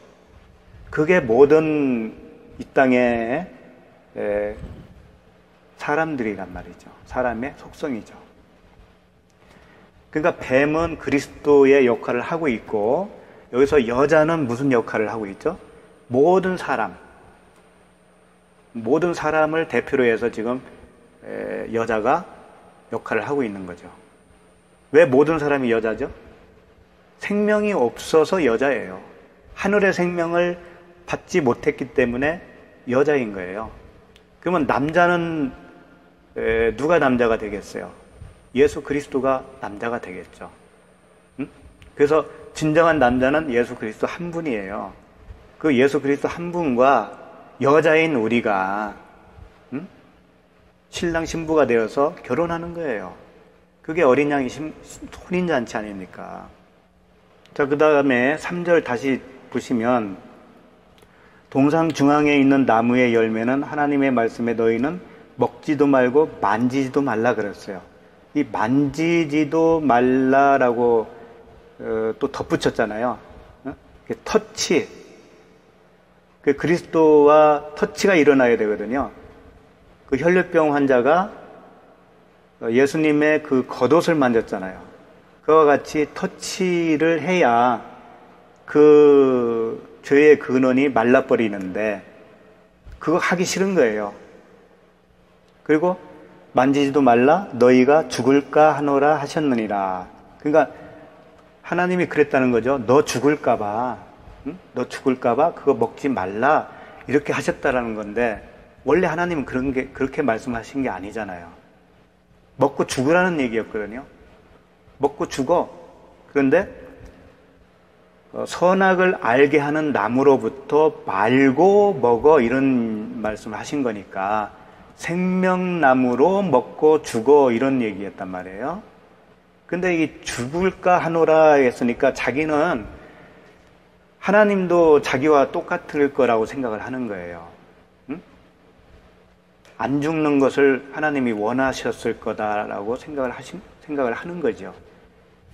[SPEAKER 2] 그게 모든 이 땅의 사람들이란 말이죠. 사람의 속성이죠. 그러니까 뱀은 그리스도의 역할을 하고 있고 여기서 여자는 무슨 역할을 하고 있죠? 모든 사람을 대표로 해서 지금 여자가 역할을 하고 있는 거죠. 왜 모든 사람이 여자죠? 생명이 없어서 여자예요. 하늘의 생명을 받지 못했기 때문에 여자인 거예요. 그러면 남자는 누가 남자가 되겠어요? 예수 그리스도가 남자가 되겠죠. 응? 그래서 진정한 남자는 예수 그리스도 한 분이에요. 그 예수 그리스도 한 분과 여자인 우리가 신랑 신부가 되어서 결혼하는 거예요. 그게 어린 양의 혼인잔치 아닙니까? 자, 그 다음에 3절 다시 보시면 동상 중앙에 있는 나무의 열매는 하나님의 말씀에 너희는 먹지도 말고 만지지도 말라 그랬어요. 이 만지지도 말라라고 또 덧붙였잖아요. 터치. 그 그리스도와 터치가 일어나야 되거든요. 그 혈류병 환자가 예수님의 그 겉옷을 만졌잖아요. 그와 같이 터치를 해야 그 죄의 근원이 말라버리는데 그거 하기 싫은 거예요. 그리고 만지지도 말라 너희가 죽을까 하노라 하셨느니라. 그러니까 하나님이 그랬다는 거죠. 너 죽을까봐, 응? 너 죽을까봐 그거 먹지 말라 이렇게 하셨다라는 건데 원래 하나님은 그렇게 말씀하신 게 아니잖아요. 먹고 죽으라는 얘기였거든요. 먹고 죽어. 그런데 선악을 알게 하는 나무로부터 말고 먹어 이런 말씀을 하신 거니까 생명나무로 먹고 죽어 이런 얘기였단 말이에요. 근데 이 죽을까 하노라 했으니까 자기는 하나님도 자기와 똑같을 거라고 생각을 하는 거예요. 응? 안 죽는 것을 하나님이 원하셨을 거다라고 생각을 하는 거죠.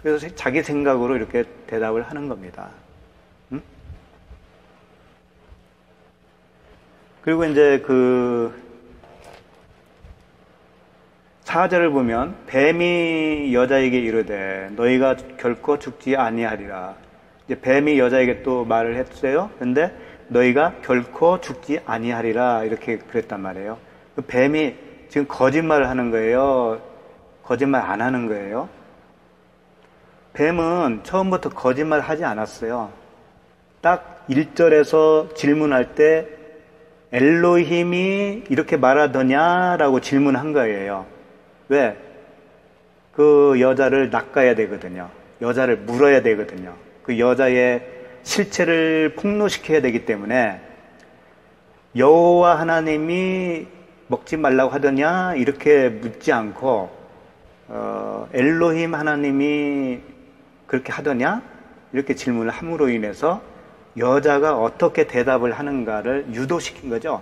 [SPEAKER 2] 그래서 자기 생각으로 이렇게 대답을 하는 겁니다. 응? 그리고 이제 그 4절을 보면 뱀이 여자에게 이르되 너희가 결코 죽지 아니하리라. 이제 뱀이 여자에게 또 말을 했어요. 근데 너희가 결코 죽지 아니하리라 이렇게 그랬단 말이에요. 그 뱀이 지금 거짓말을 하는 거예요? 거짓말 안 하는 거예요? 뱀은 처음부터 거짓말 하지 않았어요. 딱 1절에서 질문할 때 엘로힘이 이렇게 말하더냐라고 질문한 거예요. 왜? 그 여자를 낚아야 되거든요. 여자를 물어야 되거든요. 그 여자의 실체를 폭로시켜야 되기 때문에 여호와 하나님이 먹지 말라고 하더냐 이렇게 묻지 않고 엘로힘 하나님이 그렇게 하더냐 이렇게 질문을 함으로 인해서 여자가 어떻게 대답을 하는가를 유도시킨 거죠.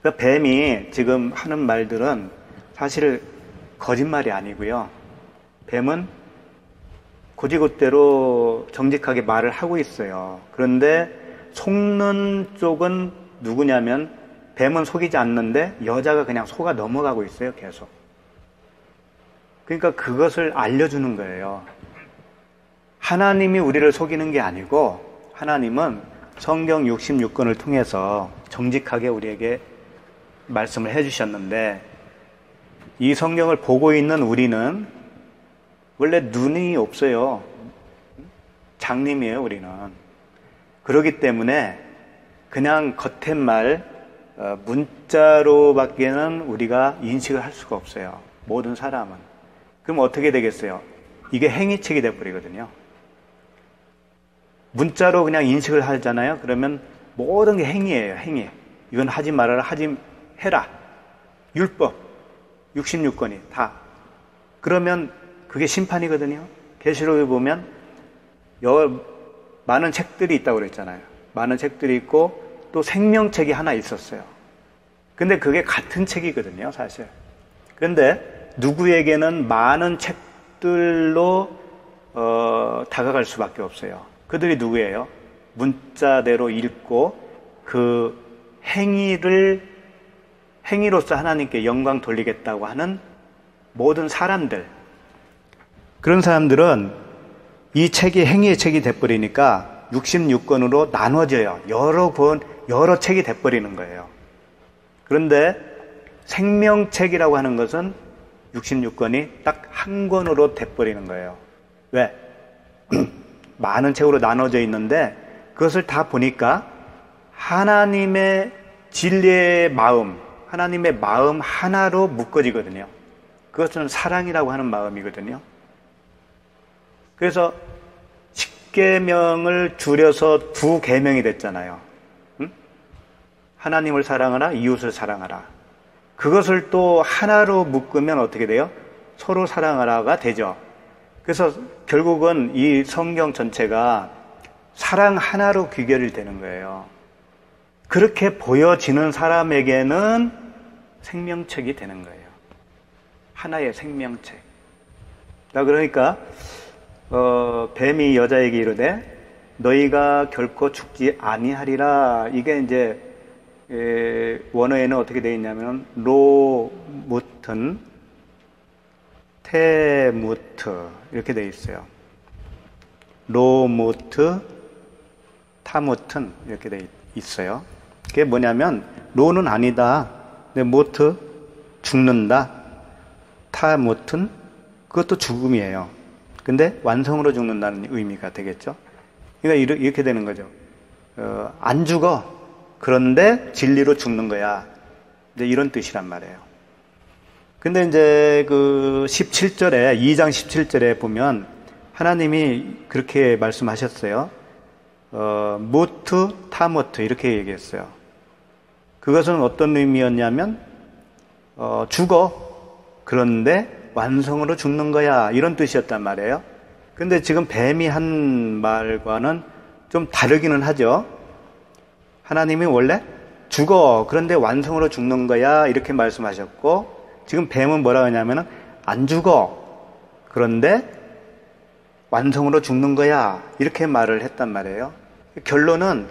[SPEAKER 2] 그러니까 뱀이 지금 하는 말들은 사실 거짓말이 아니고요. 뱀은 고지곳대로 정직하게 말을 하고 있어요. 그런데 속는 쪽은 누구냐면 뱀은 속이지 않는데 여자가 그냥 속아 넘어가고 있어요, 계속. 그러니까 그것을 알려주는 거예요. 하나님이 우리를 속이는 게 아니고 하나님은 성경 66권을 통해서 정직하게 우리에게 말씀을 해주셨는데, 이 성경을 보고 있는 우리는 원래 눈이 없어요. 장님이에요, 우리는. 그렇기 때문에 그냥 겉텄말, 문자로밖에는 우리가 인식을 할 수가 없어요. 모든 사람은. 그럼 어떻게 되겠어요? 이게 행위책이 돼버리거든요. 문자로 그냥 인식을 하잖아요. 그러면 모든 게 행위예요, 행위. 이건 하지 말아라, 하지 해라. 율법, 66권이 다. 그러면 그게 심판이거든요. 계시록에 보면 많은 책들이 있다고 그랬잖아요. 많은 책들이 있고 또 생명책이 하나 있었어요. 근데 그게 같은 책이거든요, 사실. 그런데 누구에게는 많은 책들로 다가갈 수밖에 없어요. 그들이 누구예요? 문자대로 읽고 그 행위로서 하나님께 영광 돌리겠다고 하는 모든 사람들. 그런 사람들은 이 책이 행위의 책이 돼버리니까 66권으로 나눠져요. 여러 책이 돼버리는 거예요. 그런데 생명책이라고 하는 것은 66권이 딱 한 권으로 돼버리는 거예요. 왜? 많은 책으로 나눠져 있는데 그것을 다 보니까 하나님의 진리의 마음, 하나님의 마음 하나로 묶어지거든요. 그것은 사랑이라고 하는 마음이거든요. 그래서 10계명을 줄여서 2계명이 됐잖아요. 응? 하나님을 사랑하라, 이웃을 사랑하라. 그것을 또 하나로 묶으면 어떻게 돼요? 서로 사랑하라가 되죠. 그래서 결국은 이 성경 전체가 사랑 하나로 귀결이 되는 거예요. 그렇게 보여지는 사람에게는 생명책이 되는 거예요. 하나의 생명책. 그러니까 뱀이 여자에게 이르되 너희가 결코 죽지 아니하리라. 이게 이제 원어에는 어떻게 되어 있냐면 로무튼 테무트 이렇게 되어 있어요. 로무트 타무튼 이렇게 되어 있어요. 그게 뭐냐면 로는 아니다. 근데 무트 죽는다. 타무튼 그것도 죽음이에요. 근데 완성으로 죽는다는 의미가 되겠죠. 그러니까 이렇게 되는 거죠. 안 죽어. 그런데 진리로 죽는 거야. 이제 이런 뜻이란 말이에요. 근데 이제 그 17절에, 2장 17절에 보면 하나님이 그렇게 말씀하셨어요. 무트, 타무트 이렇게 얘기했어요. 그것은 어떤 의미였냐면 죽어. 그런데 완성으로 죽는 거야. 이런 뜻이었단 말이에요. 근데 지금 뱀이 한 말과는 좀 다르기는 하죠. 하나님이 원래 죽어. 그런데 완성으로 죽는 거야. 이렇게 말씀하셨고, 지금 뱀은 뭐라고 하냐면 안 죽어. 그런데 완성으로 죽는 거야. 이렇게 말을 했단 말이에요. 결론은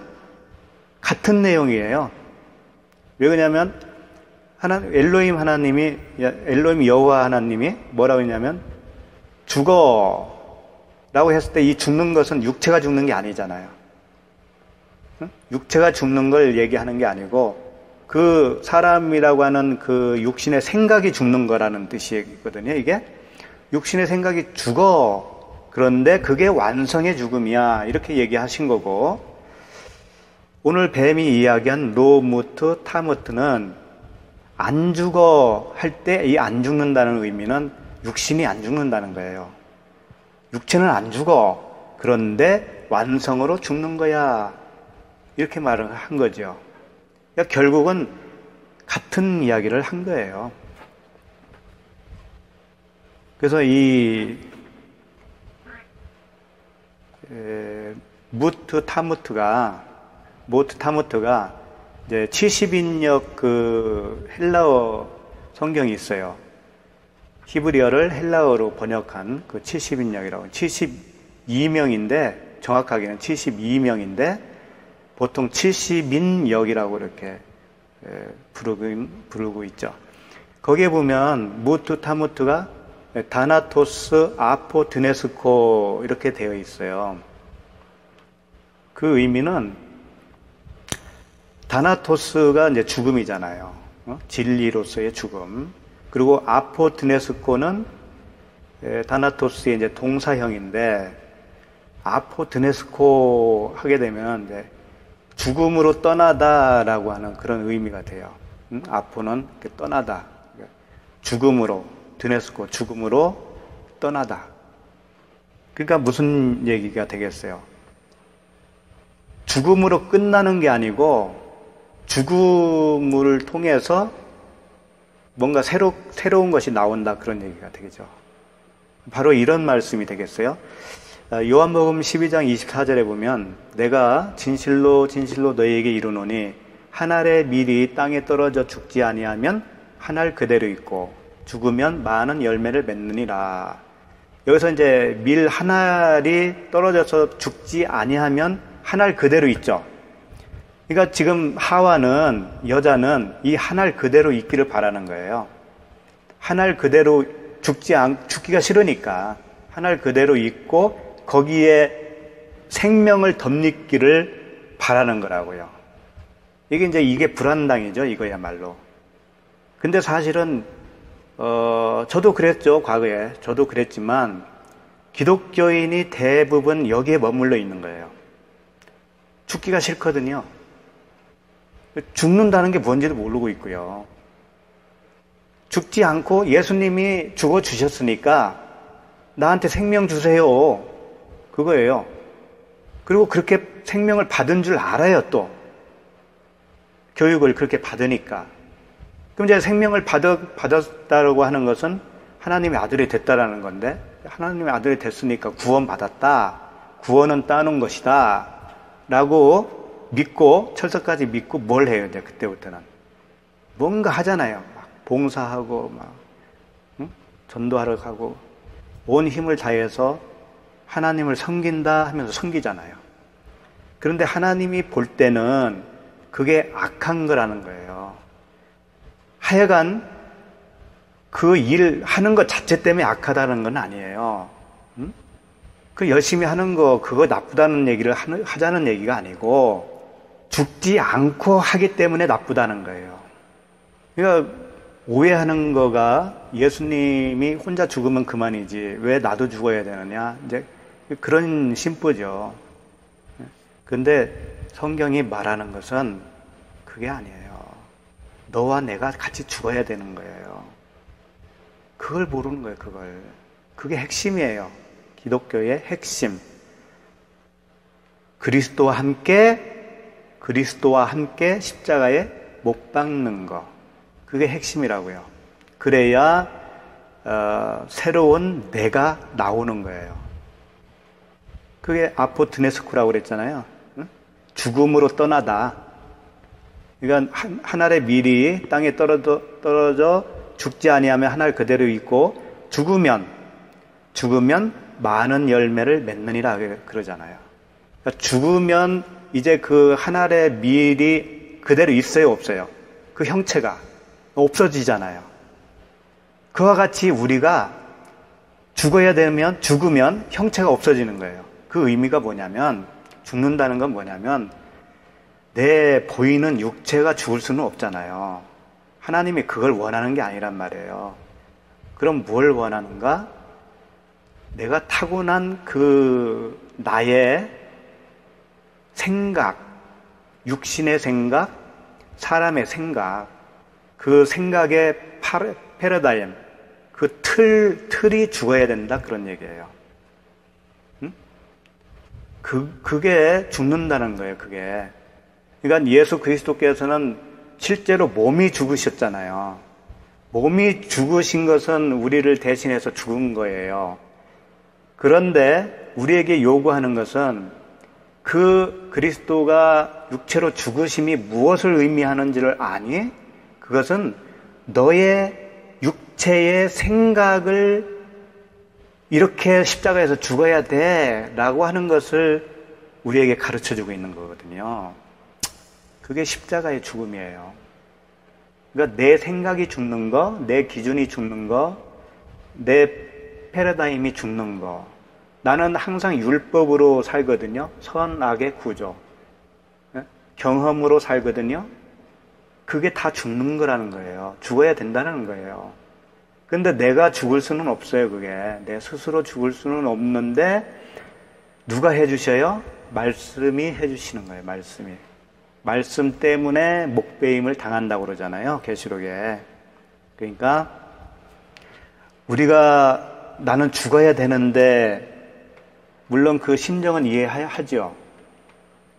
[SPEAKER 2] 같은 내용이에요. 왜 그러냐면 엘로힘 여호와 하나님이 뭐라고 했냐면 죽어 라고 했을 때 이 죽는 것은 육체가 죽는 게 아니잖아요. 육체가 죽는 걸 얘기하는 게 아니고 그 사람이라고 하는 그 육신의 생각이 죽는 거라는 뜻이거든요. 이게 육신의 생각이 죽어. 그런데 그게 완성의 죽음이야. 이렇게 얘기하신 거고, 오늘 뱀이 이야기한 로무트 타무트는 안 죽어 할 때 이 안 죽는다는 의미는 육신이 안 죽는다는 거예요. 육체는 안 죽어. 그런데 완성으로 죽는 거야. 이렇게 말을 한 거죠. 그러니까 결국은 같은 이야기를 한 거예요. 그래서 이 무트 타무트가 이제 70인역 그 헬라어 성경이 있어요. 히브리어를 헬라어로 번역한 그 70인역이라고. 72명인데 정확하게는 72명인데 보통 70인역이라고 이렇게 부르고 있죠. 거기에 보면 무트 타무트가 다나토스 아포 드네스코 이렇게 되어 있어요. 그 의미는 다나토스가 이제 죽음이잖아요. 진리로서의 죽음. 그리고 아포 드네스코는 다나토스의 이제 동사형인데 아포 드네스코 하게 되면 이제 죽음으로 떠나다라고 하는 그런 의미가 돼요. 아포는 떠나다. 죽음으로, 드네스코, 죽음으로 떠나다. 그러니까 무슨 얘기가 되겠어요? 죽음으로 끝나는 게 아니고 죽음을 통해서 뭔가 새로운 것이 나온다, 그런 얘기가 되겠죠. 바로 이런 말씀이 되겠어요. 요한복음 12장 24절에 보면 내가 진실로 진실로 너희에게 이르노니 한 알의 밀이 땅에 떨어져 죽지 아니하면 한 알 그대로 있고 죽으면 많은 열매를 맺느니라. 여기서 이제 밀 한 알이 떨어져서 죽지 아니하면 한 알 그대로 있죠. 그러니까 지금 하와는, 여자는 이 한 알 그대로 있기를 바라는 거예요. 한 알 그대로 죽기가 싫으니까 한 알 그대로 있고 거기에 생명을 덧입기를 바라는 거라고요. 이게 불안당이죠, 이거야말로. 근데 사실은 저도 그랬죠, 과거에. 저도 그랬지만 기독교인이 대부분 여기에 머물러 있는 거예요. 죽기가 싫거든요. 죽는다는 게 뭔지도 모르고 있고요. 죽지 않고 예수님이 죽어주셨으니까 나한테 생명 주세요, 그거예요. 그리고 그렇게 생명을 받은 줄 알아요. 또 교육을 그렇게 받으니까. 그럼 이제 생명을 받았다라고 하는 것은 하나님의 아들이 됐다라는 건데, 하나님의 아들이 됐으니까 구원 받았다, 구원은 따놓은 것이다 라고 믿고, 철석까지 믿고 뭘 해요? 이제 그때부터는 뭔가 하잖아요. 막 봉사하고 막 전도하러 가고 온 힘을 다해서 하나님을 섬긴다 하면서 섬기잖아요. 그런데 하나님이 볼 때는 그게 악한 거라는 거예요. 하여간 그 일 하는 것 자체 때문에 악하다는 건 아니에요. 그 열심히 하는 거, 그거 나쁘다는 얘기를 하자는 얘기가 아니고 죽지 않고 하기 때문에 나쁘다는 거예요. 그러니까 오해하는 거가 예수님이 혼자 죽으면 그만이지 왜 나도 죽어야 되느냐, 이제 그런 심보죠. 근데 성경이 말하는 것은 그게 아니에요. 너와 내가 같이 죽어야 되는 거예요. 그걸 모르는 거예요, 그걸. 그게 핵심이에요. 기독교의 핵심. 그리스도와 함께 십자가에 못 박는 거. 그게 핵심이라고요. 그래야 새로운 내가 나오는 거예요. 그게 아포트네스쿠라고 그랬잖아요. 죽음으로 떠나다. 그러니까 한 알의 밀이 땅에 떨어져 죽지 아니하면 한 알 그대로 있고 죽으면 많은 열매를 맺느니라 그러잖아요. 그러니까 죽으면 이제 그 한 알의 밀이 그대로 있어요, 없어요? 그 형체가 없어지잖아요. 그와 같이 우리가 죽으면 형체가 없어지는 거예요. 그 의미가 뭐냐면, 죽는다는 건 뭐냐면 내 보이는 육체가 죽을 수는 없잖아요. 하나님이 그걸 원하는 게 아니란 말이에요. 그럼 뭘 원하는가? 내가 타고난 그 나의 생각, 육신의 생각, 사람의 생각, 그 생각의 패러다임, 그 틀이 죽어야 된다, 그런 얘기예요. 그게 죽는다는 거예요, 그게. 그러니까 예수 그리스도께서는 실제로 몸이 죽으셨잖아요. 몸이 죽으신 것은 우리를 대신해서 죽은 거예요. 그런데 우리에게 요구하는 것은 그 그리스도가 육체로 죽으심이 무엇을 의미하는지를 아니? 그것은 너의 육체의 생각을 이렇게 십자가에서 죽어야 돼 라고 하는 것을 우리에게 가르쳐주고 있는 거거든요. 그게 십자가의 죽음이에요. 그러니까 내 생각이 죽는 거, 내 기준이 죽는 거, 내 패러다임이 죽는 거. 나는 항상 율법으로 살거든요. 선악의 구조. 경험으로 살거든요. 그게 다 죽는 거라는 거예요. 죽어야 된다는 거예요. 근데 내가 죽을 수는 없어요, 그게. 내 스스로 죽을 수는 없는데, 누가 해주셔요? 말씀이 해주시는 거예요, 말씀이. 말씀 때문에 목배임을 당한다고 그러잖아요, 계시록에. 그러니까, 우리가 나는 죽어야 되는데, 물론 그 심정은 이해하죠.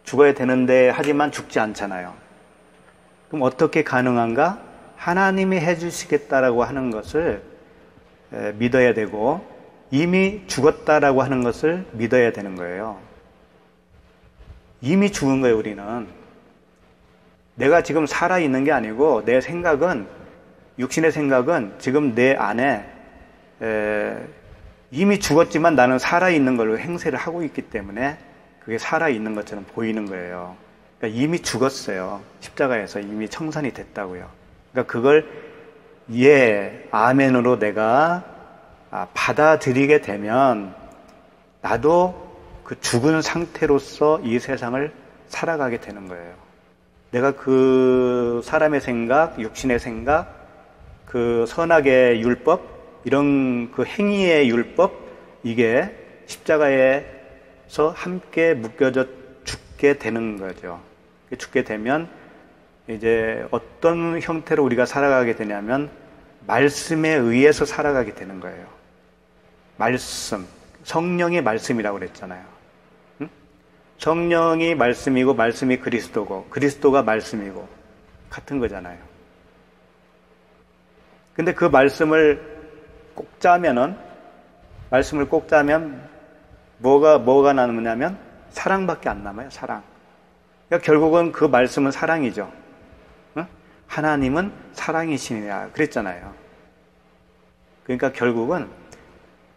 [SPEAKER 2] 죽어야 되는데, 하지만 죽지 않잖아요. 그럼 어떻게 가능한가? 하나님이 해주시겠다라고 하는 것을 믿어야 되고 이미 죽었다라고 하는 것을 믿어야 되는 거예요. 이미 죽은 거예요, 우리는. 내가 지금 살아있는 게 아니고 내 생각은, 육신의 생각은 지금 내 안에 이미 죽었지만 나는 살아있는 걸로 행세를 하고 있기 때문에 그게 살아있는 것처럼 보이는 거예요. 그러니까 이미 죽었어요. 십자가에서 이미 청산이 됐다고요. 그러니까 그걸 아멘으로 내가 받아들이게 되면 나도 그 죽은 상태로서 이 세상을 살아가게 되는 거예요. 내가 그 사람의 생각, 육신의 생각, 그 선악의 율법, 이런 그 행위의 율법, 이게 십자가에서 함께 묶여져 죽게 되는 거죠. 죽게 되면 이제 어떤 형태로 우리가 살아가게 되냐면 말씀에 의해서 살아가게 되는 거예요. 말씀, 성령의 말씀이라고 그랬잖아요. 응? 성령이 말씀이고 말씀이 그리스도고 그리스도가 말씀이고 같은 거잖아요. 근데 그 말씀을 꼭 짜면 뭐가 남느냐면 사랑밖에 안 남아요. 사랑. 그러니까 결국은 그 말씀은 사랑이죠. 하나님은 사랑이시니라 그랬잖아요. 그러니까 결국은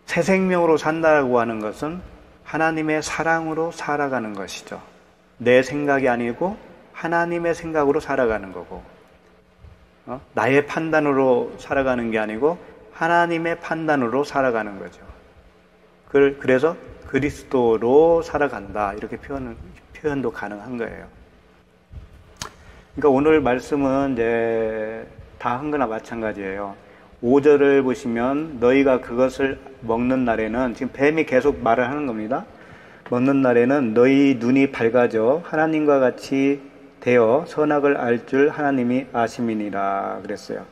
[SPEAKER 2] 새 생명으로 산다고 하는 것은 하나님의 사랑으로 살아가는 것이죠. 내 생각이 아니고 하나님의 생각으로 살아가는 거고, 나의 판단으로 살아가는 게 아니고 하나님의 판단으로 살아가는 거죠. 그래서 그리스도로 살아간다, 이렇게 표현도 가능한 거예요. 그러니까 오늘 말씀은 이제 다 한 거나 마찬가지예요. 5절을 보시면 너희가 그것을 먹는 날에는, 지금 뱀이 계속 말을 하는 겁니다. 먹는 날에는 너희 눈이 밝아져 하나님과 같이 되어 선악을 알 줄 하나님이 아심이니라 그랬어요.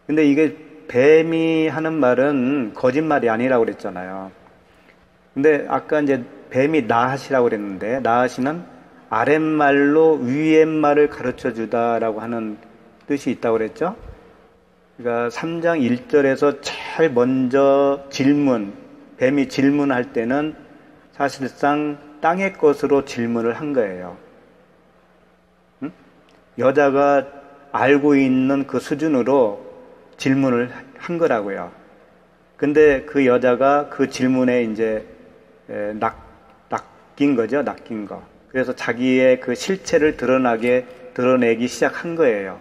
[SPEAKER 2] 근데 이게 뱀이 하는 말은 거짓말이 아니라고 그랬잖아요. 근데 아까 이제 뱀이 나하시라고 그랬는데, 나하시는 아랫말로 위에말을 가르쳐 주다라고 하는 뜻이 있다고 그랬죠. 그러니까 3장 1절에서 제일 먼저 뱀이 질문할 때는 사실상 땅의 것으로 질문을 한 거예요. 응? 여자가 알고 있는 그 수준으로 질문을 한 거라고요. 근데 그 여자가 그 질문에 이제 낚인 거죠. 낚인 거. 그래서 자기의 그 실체를 드러내기 시작한 거예요.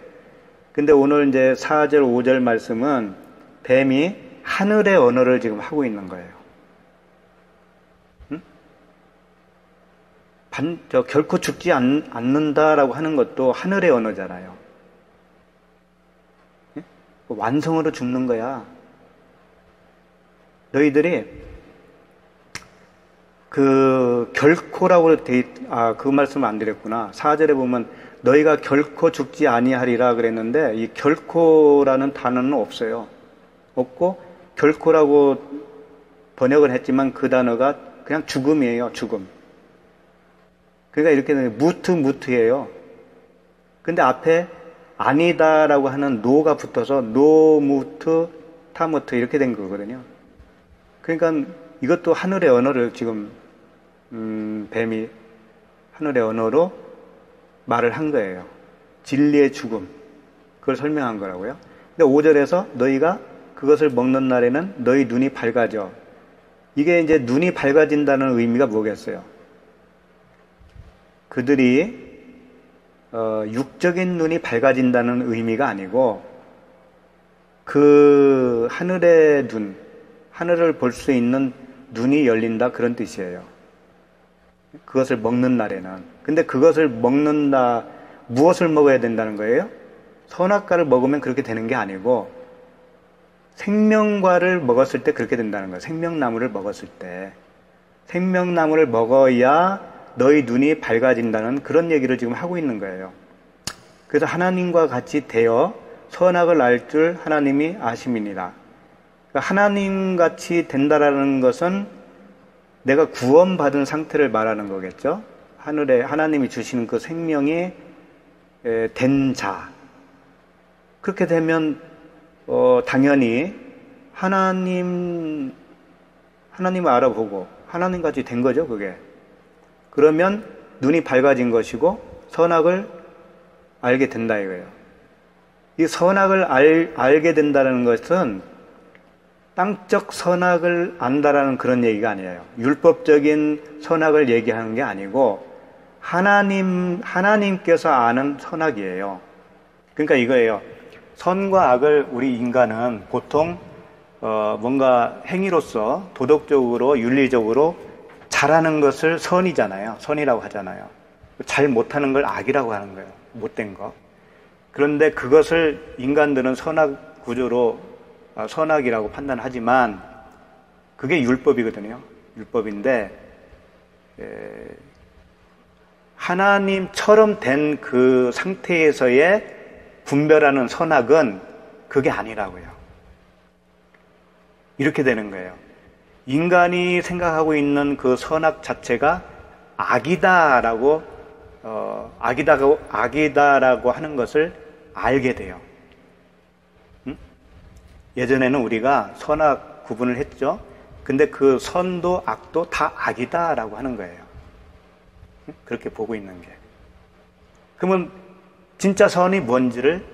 [SPEAKER 2] 근데 오늘 이제 4절, 5절 말씀은 뱀이 하늘의 언어를 지금 하고 있는 거예요. 응? 결코 죽지 않는다라고 하는 것도 하늘의 언어잖아요. 응? 완성으로 죽는 거야. 너희들이 결코라고 그 말씀을 안 드렸구나. 4절에 보면 너희가 결코 죽지 아니하리라 그랬는데, 이 결코라는 단어는 없어요. 없고 결코라고 번역을 했지만 그 단어가 그냥 죽음이에요. 죽음. 그러니까 이렇게 무트예요. 근데 앞에 아니다라고 하는 노가 붙어서 노무트 타무트 이렇게 된 거거든요. 그러니까 이것도 하늘의 언어를 지금 뱀이 하늘의 언어로 말을 한 거예요. 진리의 죽음, 그걸 설명한 거라고요. 근데 5절에서 너희가 그것을 먹는 날에는 너희 눈이 밝아져. 이게 이제 눈이 밝아진다는 의미가 뭐겠어요? 그들이 육적인 눈이 밝아진다는 의미가 아니고 그 하늘의 눈, 하늘을 볼 수 있는 눈이 열린다 그런 뜻이에요. 그것을 먹는 날에는. 근데 그것을 먹는다, 무엇을 먹어야 된다는 거예요? 선악과를 먹으면 그렇게 되는 게 아니고 생명과를 먹었을 때 그렇게 된다는 거예요. 생명나무를 먹었을 때. 생명나무를 먹어야 너희 눈이 밝아진다는 그런 얘기를 지금 하고 있는 거예요. 그래서 하나님과 같이 되어 선악을 알 줄 하나님이 아심이니라. 그러니까 하나님같이 된다라는 것은 내가 구원받은 상태를 말하는 거겠죠. 하늘에 하나님이 주시는 그 생명이 된 자. 그렇게 되면 당연히 하나님을 알아보고 하나님같이 된 거죠, 그게. 그러면 눈이 밝아진 것이고 선악을 알게 된다 이거예요. 이 선악을 알게 된다는 것은 땅적 선악을 안다라는 그런 얘기가 아니에요. 율법적인 선악을 얘기하는 게 아니고 하나님께서 아는 선악이에요. 그러니까 이거예요. 선과 악을 우리 인간은 보통 뭔가 행위로서 도덕적으로 윤리적으로 잘하는 것을 선이잖아요. 선이라고 하잖아요. 잘 못하는 걸 악이라고 하는 거예요. 못된 거. 그런데 그것을 인간들은 선악 구조로 선악이라고 판단하지만 그게 율법이거든요. 율법인데 하나님처럼 된 그 상태에서의 분별하는 선악은 그게 아니라고요. 이렇게 되는 거예요. 인간이 생각하고 있는 그 선악 자체가 악이다라고 하는 것을 알게 돼요. 예전에는 우리가 선악 구분을 했죠. 근데 그 선도 악도 다 악이다라고 하는 거예요. 그렇게 보고 있는 게. 그러면 진짜 선이 뭔지를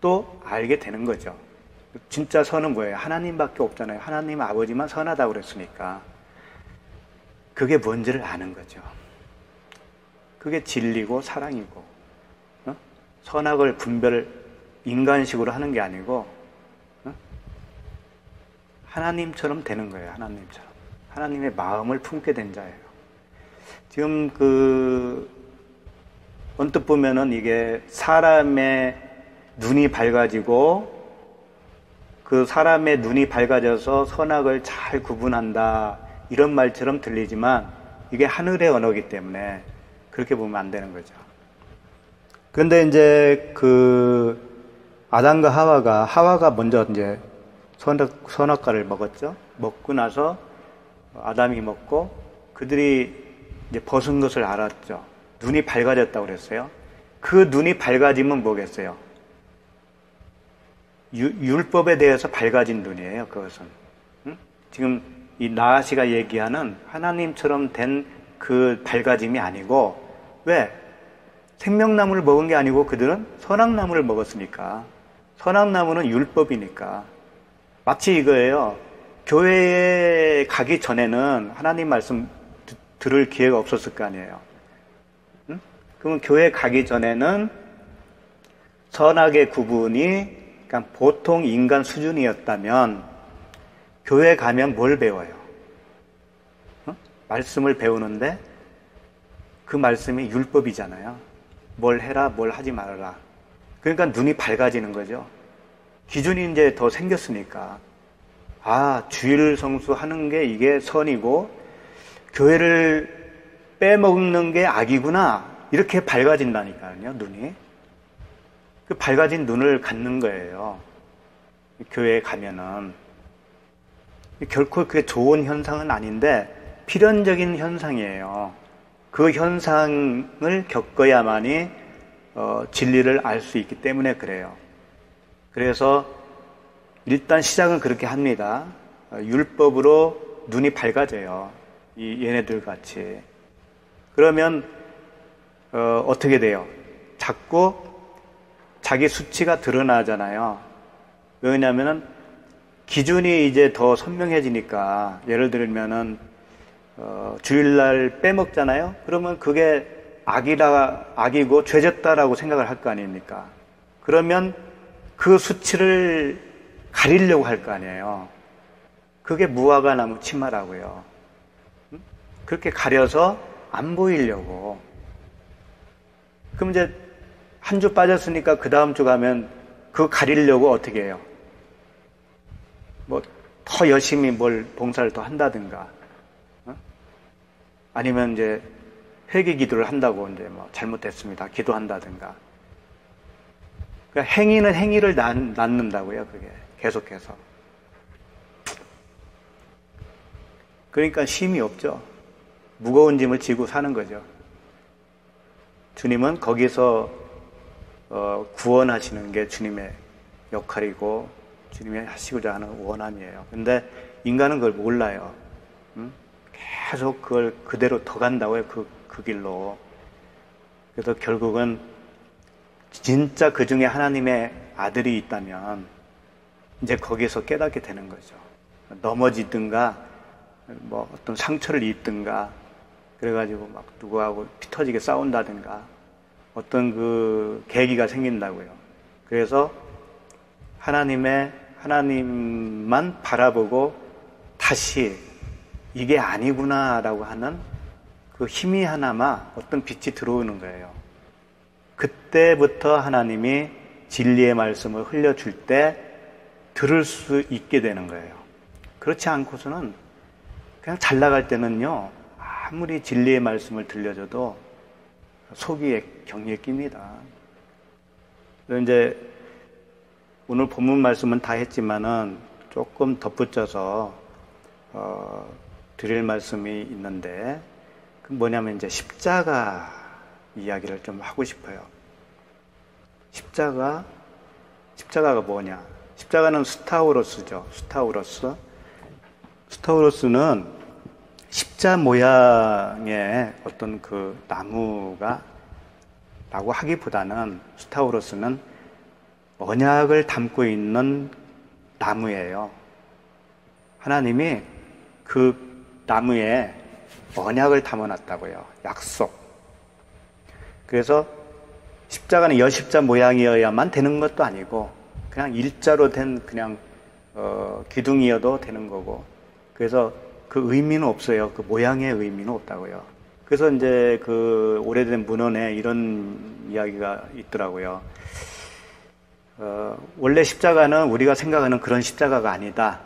[SPEAKER 2] 또 알게 되는 거죠. 진짜 선은 뭐예요? 하나님밖에 없잖아요. 하나님 아버지만 선하다고 그랬으니까. 그게 뭔지를 아는 거죠. 그게 진리고 사랑이고, 선악을 분별 인간식으로 하는 게 아니고 하나님처럼 되는 거예요. 하나님처럼. 하나님의 마음을 품게 된 자예요. 지금 언뜻 보면은 이게 사람의 눈이 밝아지고 그 사람의 눈이 밝아져서 선악을 잘 구분한다 이런 말처럼 들리지만 이게 하늘의 언어이기 때문에 그렇게 보면 안 되는 거죠. 그런데 이제 아담과 하와가 먼저 이제 선악과를 먹었죠. 먹고 나서 아담이 먹고 그들이 이제 벗은 것을 알았죠. 눈이 밝아졌다고 그랬어요. 그 눈이 밝아지면 뭐겠어요? 율법에 대해서 밝아진 눈이에요. 그것은. 지금 이 나아시가 얘기하는 하나님처럼 된 그 밝아짐이 아니고 왜? 생명나무를 먹은 게 아니고 그들은 선악나무를 먹었으니까. 선악나무는 율법이니까. 마치 이거예요. 교회에 가기 전에는 하나님 말씀 들을 기회가 없었을 거 아니에요. 그러면 교회 가기 전에는 선악의 구분이 그냥 보통 인간 수준이었다면 교회 가면 뭘 배워요? 말씀을 배우는데 그 말씀이 율법이잖아요. 뭘 해라, 뭘 하지 말아라. 그러니까 눈이 밝아지는 거죠. 기준이 이제 더 생겼으니까. 주일 성수하는 게 이게 선이고 교회를 빼먹는 게 악이구나. 이렇게 밝아진다니까요, 눈이. 그 밝아진 눈을 갖는 거예요. 교회에 가면은. 결코 그게 좋은 현상은 아닌데 필연적인 현상이에요. 그 현상을 겪어야만이 진리를 알 수 있기 때문에 그래요. 그래서 일단 시작은 그렇게 합니다. 율법으로 눈이 밝아져요. 얘네들 같이. 그러면 어떻게 돼요? 자꾸 자기 수치가 드러나잖아요. 왜냐하면 기준이 이제 더 선명해지니까 예를 들면은 주일날 빼먹잖아요. 그러면 그게 악이고 죄졌다라고 생각을 할 거 아닙니까? 그러면 그 수치를 가리려고 할 거 아니에요. 그게 무화과 나무 치마라고요. 그렇게 가려서 안 보이려고. 그럼 이제 한 주 빠졌으니까 그 다음 주 가면 그거 가리려고 어떻게 해요? 뭐 더 열심히 뭘 봉사를 더 한다든가, 아니면 이제 회개 기도를 한다고 이제 뭐 잘못했습니다 기도한다든가. 그러니까 행위는 행위를 낳는다고요. 그게 계속해서. 그러니까 쉼이 없죠. 무거운 짐을 지고 사는 거죠. 주님은 거기서 구원하시는 게 주님의 역할이고 주님이 하시고자 하는 원함이에요. 근데 인간은 그걸 몰라요. 계속 그걸 그대로 더 간다고요. 그 길로. 그래서 결국은 진짜 그 중에 하나님의 아들이 있다면 이제 거기서 깨닫게 되는 거죠. 넘어지든가 뭐 어떤 상처를 입든가 그래가지고 막 누구하고 피 터지게 싸운다든가 어떤 그 계기가 생긴다고요. 그래서 하나님만 바라보고 다시 이게 아니구나라고 하는 그 희미하나마 어떤 빛이 들어오는 거예요. 그때부터 하나님이 진리의 말씀을 흘려줄 때 들을 수 있게 되는 거예요. 그렇지 않고서는 그냥 잘 나갈 때는요, 아무리 진리의 말씀을 들려줘도 속이 경리에 낍니다. 이제 오늘 본문 말씀은 다 했지만은 조금 덧붙여서 드릴 말씀이 있는데, 그 뭐냐면 이제 십자가 이야기를 좀 하고 싶어요. 십자가가 뭐냐? 십자가는 스타우로스죠. 스타우로스는 십자 모양의 어떤 그 나무가 라고 하기보다는 스타우로스는 언약을 담고 있는 나무예요. 하나님이 그 나무에 언약을 담아놨다고요. 약속. 그래서 십자가는 여십자 모양이어야만 되는 것도 아니고 그냥 일자로 된 그냥 기둥이어도 되는 거고, 그래서 그 의미는 없어요. 그 모양의 의미는 없다고요. 그래서 이제 그 오래된 문헌에 이런 이야기가 있더라고요. 원래 십자가는 우리가 생각하는 그런 십자가가 아니다.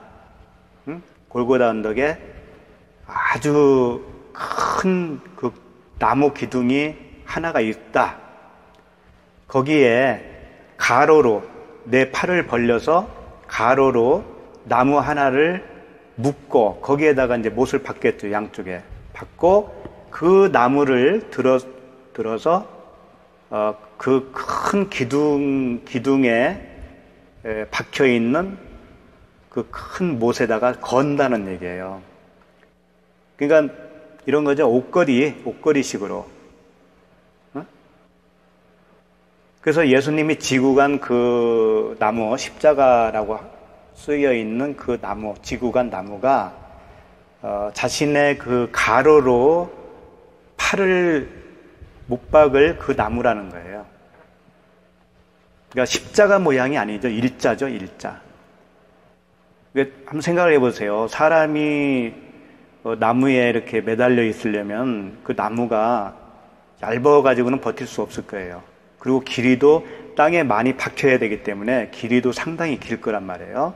[SPEAKER 2] 골고다 언덕에 아주 큰 그 나무 기둥이 하나가 있다. 거기에 가로로 내 팔을 벌려서 가로로 나무 하나를 묶고 거기에다가 이제 못을 박겠죠. 양쪽에 박고 그 나무를 들어서 그 큰 기둥에 박혀 있는 그 큰 못에다가 건다는 얘기예요. 그러니까 이런 거죠. 옷걸이식으로. 그래서 예수님이 지고 간 그 나무, 십자가라고 쓰여 있는 그 나무, 지고 간 나무가 자신의 그 가로로 팔을 못 박을 그 나무라는 거예요. 그러니까 십자가 모양이 아니죠. 일자죠, 일자. 한번 생각을 해보세요. 사람이 나무에 이렇게 매달려 있으려면 그 나무가 얇아가지고는 버틸 수 없을 거예요. 그리고 길이도 땅에 많이 박혀야 되기 때문에 길이도 상당히 길 거란 말이에요.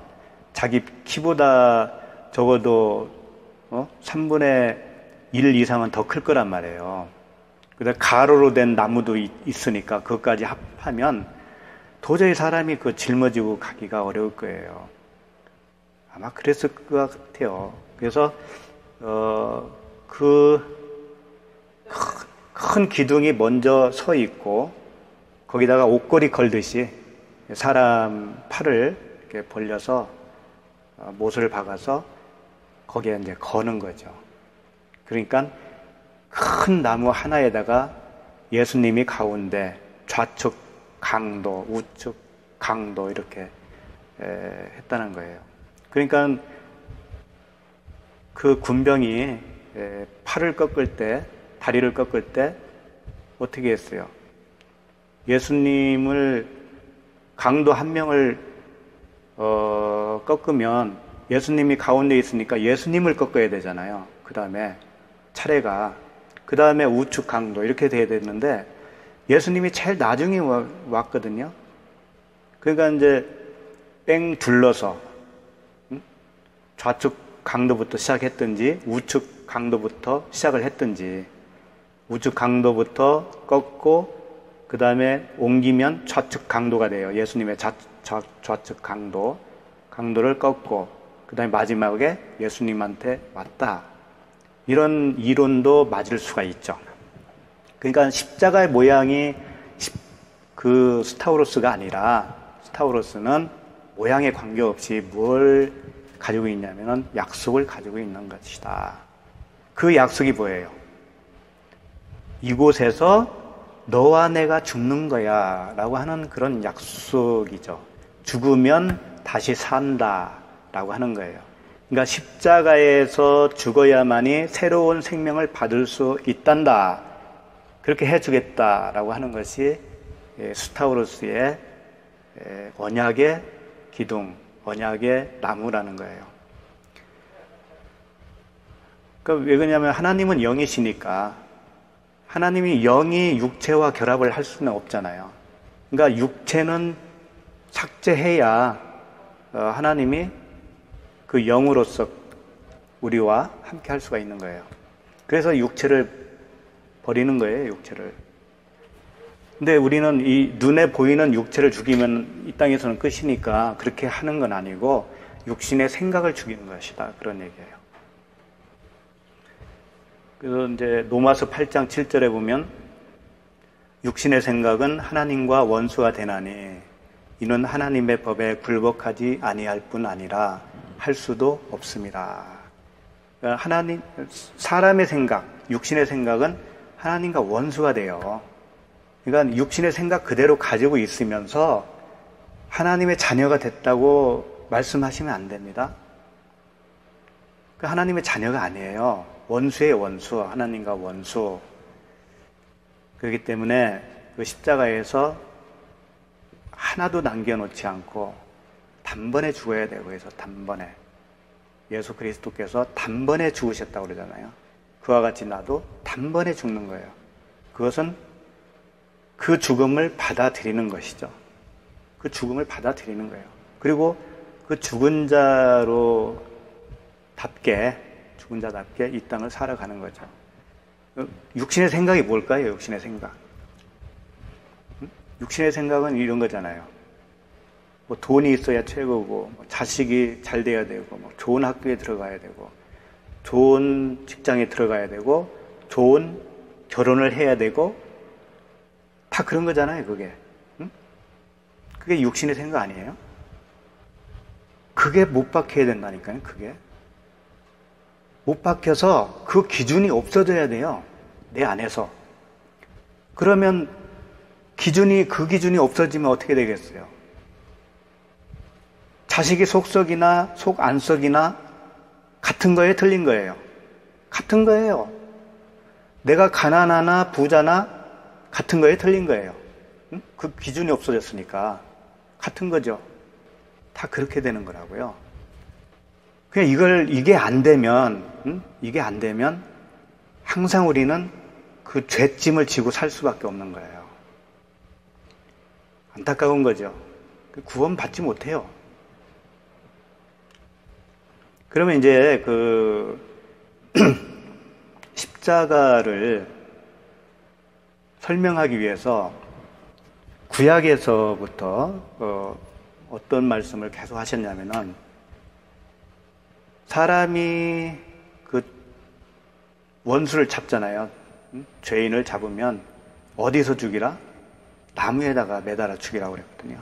[SPEAKER 2] 자기 키보다 적어도 3분의 1 이상은 더 클 거란 말이에요. 그래서 가로로 된 나무도 있으니까 그것까지 합하면 도저히 사람이 그 짊어지고 가기가 어려울 거예요. 아마 그랬을 것 같아요. 그래서 그 큰 기둥이 먼저 서 있고 거기다가 옷걸이 걸듯이 사람 팔을 이렇게 벌려서 못을 박아서 거기에 이제 거는 거죠. 그러니까 큰 나무 하나에다가 예수님이 가운데 좌측 강도, 우측 강도 이렇게 했다는 거예요. 그러니까 그 군병이 팔을 꺾을 때, 다리를 꺾을 때 어떻게 했어요? 예수님을 강도 한 명을 꺾으면 예수님이 가운데 있으니까 예수님을 꺾어야 되잖아요. 그 다음에 차례가 그 다음에 우측 강도 이렇게 돼야 되는데 예수님이 제일 나중에 왔거든요. 그러니까 이제 뺑 둘러서 좌측 강도부터 시작했든지 우측 강도부터 시작을 했든지 우측 강도부터 꺾고 그 다음에 옮기면 좌측 강도가 돼요. 예수님의 좌측 강도를 꺾고 그 다음에 마지막에 예수님한테 왔다. 이런 이론도 맞을 수가 있죠. 그러니까 십자가의 모양이 그 스타우로스가 아니라 스타우로스는 모양에 관계없이 뭘 가지고 있냐면 약속을 가지고 있는 것이다. 그 약속이 뭐예요? 이곳에서 너와 내가 죽는 거야 라고 하는 그런 약속이죠. 죽으면 다시 산다 라고 하는 거예요. 그러니까 십자가에서 죽어야만이 새로운 생명을 받을 수 있단다. 그렇게 해주겠다라고 하는 것이 스타우로스의 언약의 기둥, 언약의 나무라는 거예요. 그러니까 왜 그러냐면 하나님은 영이시니까 하나님이 영이 육체와 결합을 할 수는 없잖아요. 그러니까 육체는 삭제해야 하나님이 그 영으로서 우리와 함께 할 수가 있는 거예요. 그래서 육체를 버리는 거예요, 육체를. 근데 우리는 이 눈에 보이는 육체를 죽이면 이 땅에서는 끝이니까 그렇게 하는 건 아니고 육신의 생각을 죽이는 것이다. 그런 얘기예요. 그래서 이제 로마서 8장 7절에 보면 육신의 생각은 하나님과 원수가 되나니 이는 하나님의 법에 굴복하지 아니할 뿐 아니라 할 수도 없습니다. 그러니까 사람의 생각, 육신의 생각은 하나님과 원수가 돼요. 그러니까 육신의 생각 그대로 가지고 있으면서 하나님의 자녀가 됐다고 말씀하시면 안 됩니다. 그러니까 하나님의 자녀가 아니에요. 원수의 원수, 하나님과 원수. 그렇기 때문에 그 십자가에서 하나도 남겨놓지 않고 단번에 죽어야 되고 해서 단번에 예수 그리스도께서 단번에 죽으셨다고 그러잖아요. 그와 같이 나도 단번에 죽는 거예요. 그것은 그 죽음을 받아들이는 것이죠. 그 죽음을 받아들이는 거예요. 그리고 그 죽은 자답게 이 땅을 살아가는 거죠. 육신의 생각이 뭘까요? 육신의 생각. 육신의 생각은 이런 거잖아요. 뭐 돈이 있어야 최고고, 뭐 자식이 잘 돼야 되고, 뭐 좋은 학교에 들어가야 되고, 좋은 직장에 들어가야 되고, 좋은 결혼을 해야 되고, 다 그런 거잖아요, 그게. 응? 그게 육신의 생각 아니에요? 그게 못 박혀야 된다니까요, 그게. 못 박혀서 그 기준이 없어져야 돼요, 내 안에서. 그러면 그 기준이 없어지면 어떻게 되겠어요? 자식이 속썩이나 속 안 썩이나 같은 거예요, 틀린 거예요? 같은 거예요. 내가 가난하나 부자나 같은 거예요, 틀린 거예요? 응? 그 기준이 없어졌으니까 같은 거죠. 다 그렇게 되는 거라고요. 그냥 이게 안 되면, 이게 안 되면 항상 우리는 그 죄짐을 지고 살 수밖에 없는 거예요. 안타까운 거죠. 구원 받지 못해요. 그러면 이제 그 십자가를 설명하기 위해서 구약에서부터 어떤 말씀을 계속 하셨냐면은 사람이 그 원수를 잡잖아요. 죄인을 잡으면 어디서 죽이라? 나무에다가 매달아 죽이라고 그랬거든요.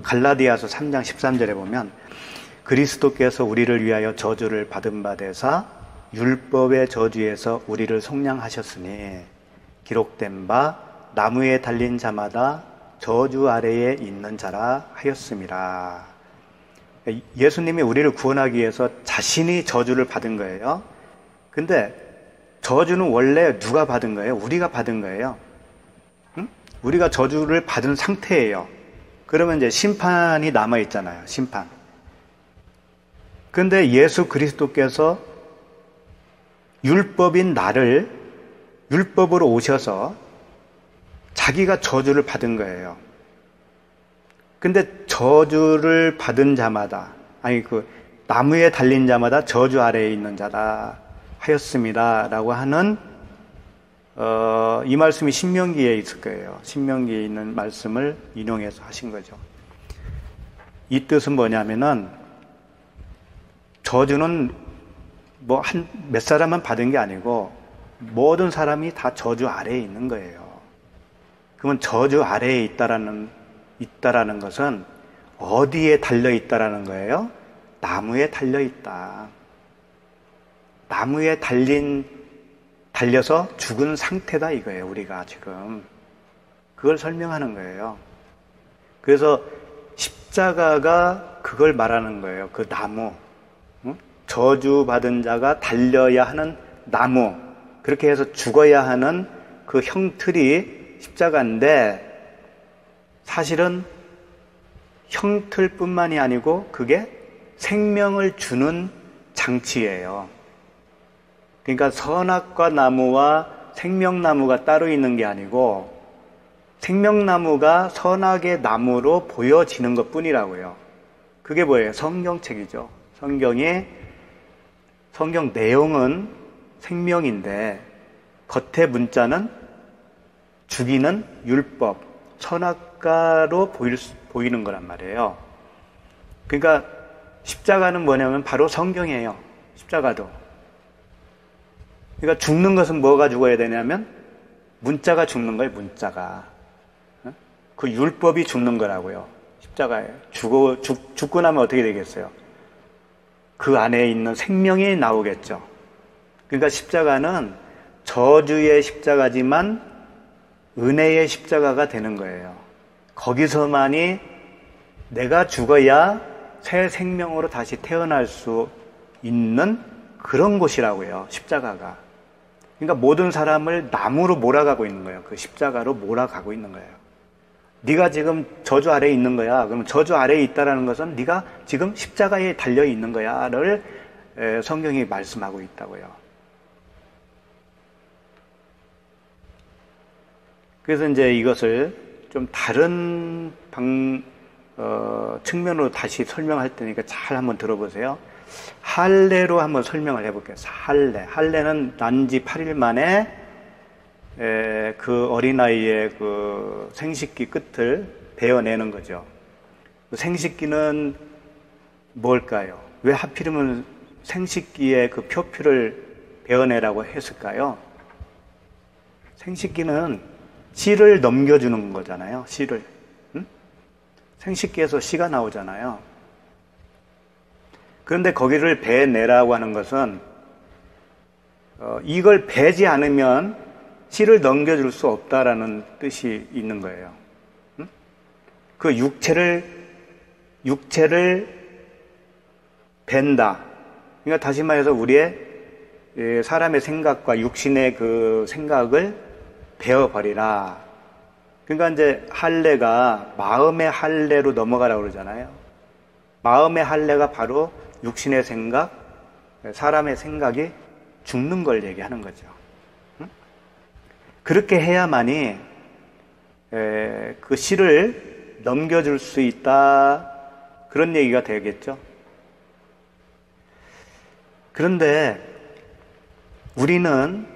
[SPEAKER 2] 갈라디아서 3장 13절에 보면 그리스도께서 우리를 위하여 저주를 받은 바 되사 율법의 저주에서 우리를 속량하셨으니 기록된 바 나무에 달린 자마다 저주 아래에 있는 자라 하였음이라. 예수님이 우리를 구원하기 위해서 자신이 저주를 받은 거예요. 근데 저주는 원래 누가 받은 거예요? 우리가 받은 거예요. 응? 우리가 저주를 받은 상태예요. 그러면 이제 심판이 남아있잖아요. 심판. 그런데 예수 그리스도께서 율법인 나를 율법으로 오셔서 자기가 저주를 받은 거예요. 근데 저주를 받은 자마다, 나무에 달린 자마다 저주 아래에 있는 자다 하였습니다. 라고 하는, 이 말씀이 신명기에 있을 거예요. 신명기에 있는 말씀을 인용해서 하신 거죠. 이 뜻은 뭐냐면은, 저주는 몇 사람만 받은 게 아니고, 모든 사람이 다 저주 아래에 있는 거예요. 그러면 저주 아래에 있다라는 것은 어디에 달려 있다라는 거예요? 나무에 달려 있다. 나무에 달려서 죽은 상태다 이거예요, 우리가 지금. 그걸 설명하는 거예요. 그래서 십자가가 그걸 말하는 거예요. 그 나무. 저주받은 자가 달려야 하는 나무. 그렇게 해서 죽어야 하는 그 형틀이 십자가인데, 사실은 형틀뿐만이 아니고 그게 생명을 주는 장치예요. 그러니까 선악과 나무와 생명나무가 따로 있는 게 아니고 생명나무가 선악의 나무로 보여지는 것 뿐이라고요. 그게 뭐예요? 성경책이죠. 성경 내용은 생명인데 겉의 문자는 죽이는 율법, 선악과로 보이는 거란 말이에요. 그러니까 십자가는 뭐냐면 바로 성경이에요. 십자가도. 그러니까 죽는 것은 뭐가 죽어야 되냐면 문자가 죽는 거예요. 문자가. 그 율법이 죽는 거라고요. 십자가에. 죽고 나면 어떻게 되겠어요? 그 안에 있는 생명이 나오겠죠. 그러니까 십자가는 저주의 십자가지만 은혜의 십자가가 되는 거예요. 거기서만이 내가 죽어야 새 생명으로 다시 태어날 수 있는 그런 곳이라고요. 십자가가. 그러니까 모든 사람을 나무로 몰아가고 있는 거예요. 그 십자가로 몰아가고 있는 거예요. 네가 지금 저주 아래에 있는 거야. 그러면 저주 아래에 있다라는 것은 네가 지금 십자가에 달려 있는 거야를 성경이 말씀하고 있다고요. 그래서 이제 이것을 좀 다른 측면으로 다시 설명할 테니까 잘 한번 들어보세요. 할례로 한번 설명을 해볼게요. 할례는 난지 8일 만에 그 어린아이의 그 생식기 끝을 베어내는 거죠. 그 생식기는 뭘까요? 왜 하필이면 생식기의 그 표피를 베어내라고 했을까요? 생식기는 씨를 넘겨주는 거잖아요. 씨를. 생식기에서 씨가 나오잖아요. 그런데 거기를 베내라고 하는 것은 이걸 베지 않으면 씨를 넘겨줄 수 없다라는 뜻이 있는 거예요. 그 육체를 벤다. 그러니까 다시 말해서 우리의 사람의 생각과 육신의 그 생각을 베어버리라. 그러니까 이제 할례가 마음의 할례로 넘어가라고 그러잖아요. 마음의 할례가 바로 육신의 생각, 사람의 생각이 죽는 걸 얘기하는 거죠. 그렇게 해야만이 그 씨를 넘겨줄 수 있다, 그런 얘기가 되겠죠. 그런데 우리는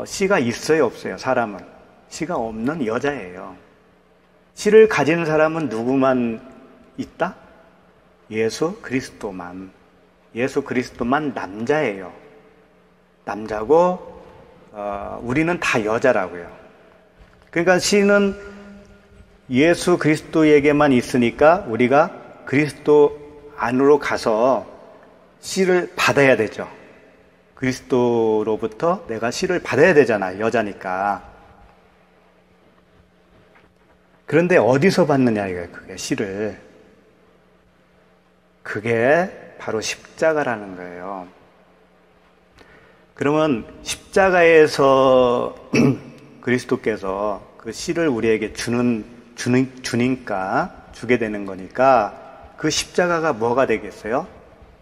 [SPEAKER 2] 씨가 있어요, 없어요? 사람은 씨가 없는 여자예요. 씨를 가진 사람은 누구만 있다? 예수 그리스도만 남자예요. 남자고 우리는 다 여자라고요. 그러니까 씨는 예수 그리스도에게만 있으니까 우리가 그리스도 안으로 가서 씨를 받아야 되죠. 그리스도로부터 내가 씨를 받아야 되잖아요. 여자니까. 그런데 어디서 받느냐 이거예요. 그게 씨를. 그게 바로 십자가라는 거예요. 그러면 십자가에서 그리스도께서 그 씨를 우리에게 주니까 주게 되는 거니까 그 십자가가 뭐가 되겠어요?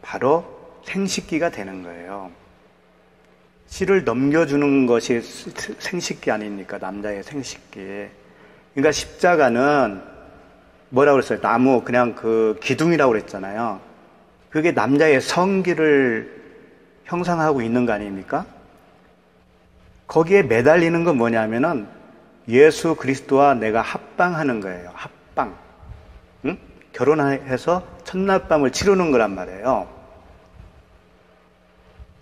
[SPEAKER 2] 바로 생식기가 되는 거예요. 씨를 넘겨주는 것이 생식기 아닙니까? 남자의 생식기. 그러니까 십자가는 뭐라고 그랬어요? 나무, 그냥 그 기둥이라고 그랬잖아요. 그게 남자의 성기를 형상하고 있는 거 아닙니까? 거기에 매달리는 건 뭐냐면은 예수 그리스도와 내가 합방하는 거예요. 합방. 응? 결혼해서 첫날밤을 치르는 거란 말이에요.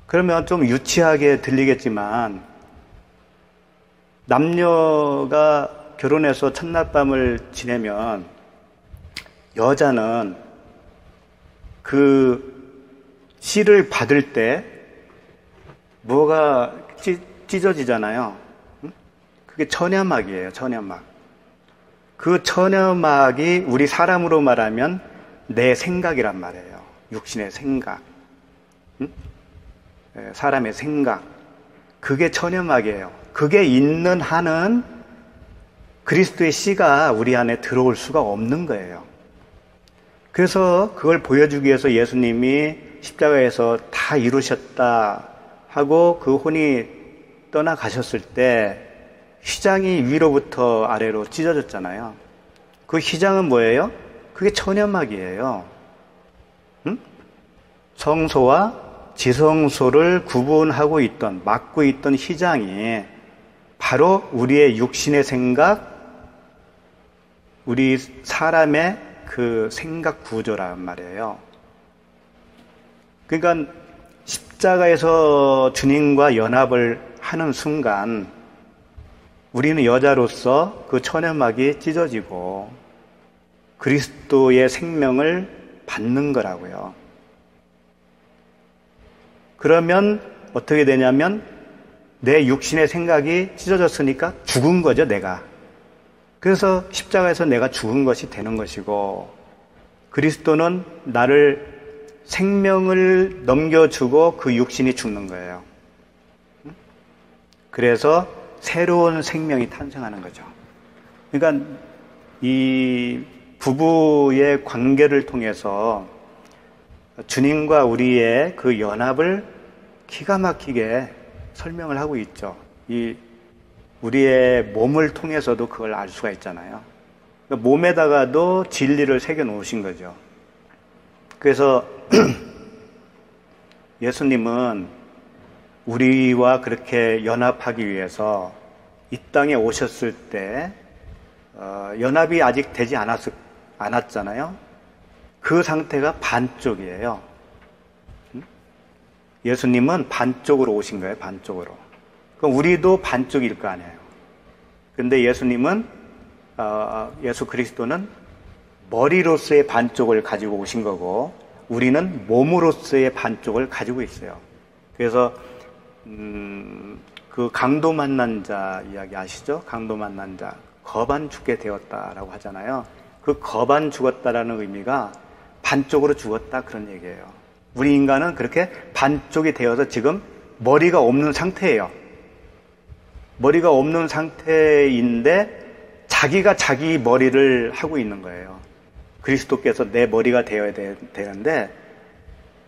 [SPEAKER 2] 그러면 좀 유치하게 들리겠지만 남녀가 결혼해서 첫날밤을 지내면 여자는 그 씨를 받을 때 뭐가 찢어지잖아요. 그게 천연막이에요. 천연막. 그 천연막이 우리 사람으로 말하면 내 생각이란 말이에요. 육신의 생각. 사람의 생각. 그게 천연막이에요. 그게 있는 한은 그리스도의 씨가 우리 안에 들어올 수가 없는 거예요. 그래서 그걸 보여주기 위해서 예수님이 십자가에서 다 이루셨다 하고 그 혼이 떠나가셨을 때 휘장이 위로부터 아래로 찢어졌잖아요. 그 휘장은 뭐예요? 그게 천연막이에요. 응? 성소와 지성소를 구분하고 있던, 막고 있던 휘장이 바로 우리의 육신의 생각, 우리 사람의 그 생각 구조란 말이에요. 그러니까 십자가에서 주님과 연합을 하는 순간 우리는 여자로서 그 천연막이 찢어지고 그리스도의 생명을 받는 거라고요. 그러면 어떻게 되냐면 내 육신의 생각이 찢어졌으니까 죽은 거죠, 내가. 그래서 십자가에서 내가 죽은 것이 되는 것이고 그리스도는 나를 생명을 넘겨주고 그 육신이 죽는 거예요. 그래서 새로운 생명이 탄생하는 거죠. 그러니까 이 부부의 관계를 통해서 주님과 우리의 그 연합을 기가 막히게 설명을 하고 있죠. 이 우리의 몸을 통해서도 그걸 알 수가 있잖아요. 그러니까 몸에다가도 진리를 새겨 놓으신 거죠. 그래서 예수님은 우리와 그렇게 연합하기 위해서 이 땅에 오셨을 때 연합이 아직 되지 않았잖아요. 그 상태가 반쪽이에요. 예수님은 반쪽으로 오신 거예요. 반쪽으로. 그럼 우리도 반쪽일 거 아니에요. 근데 예수님은 예수 그리스도는 머리로서의 반쪽을 가지고 오신 거고 우리는 몸으로서의 반쪽을 가지고 있어요. 그래서 그 강도 만난 자 이야기 아시죠? 강도 만난 자 거반 죽게 되었다라고 하잖아요. 그 거반 죽었다라는 의미가 반쪽으로 죽었다 그런 얘기예요. 우리 인간은 그렇게 반쪽이 되어서 지금 머리가 없는 상태예요. 머리가 없는 상태인데 자기가 자기 머리를 하고 있는 거예요. 그리스도께서 내 머리가 되어야 되는데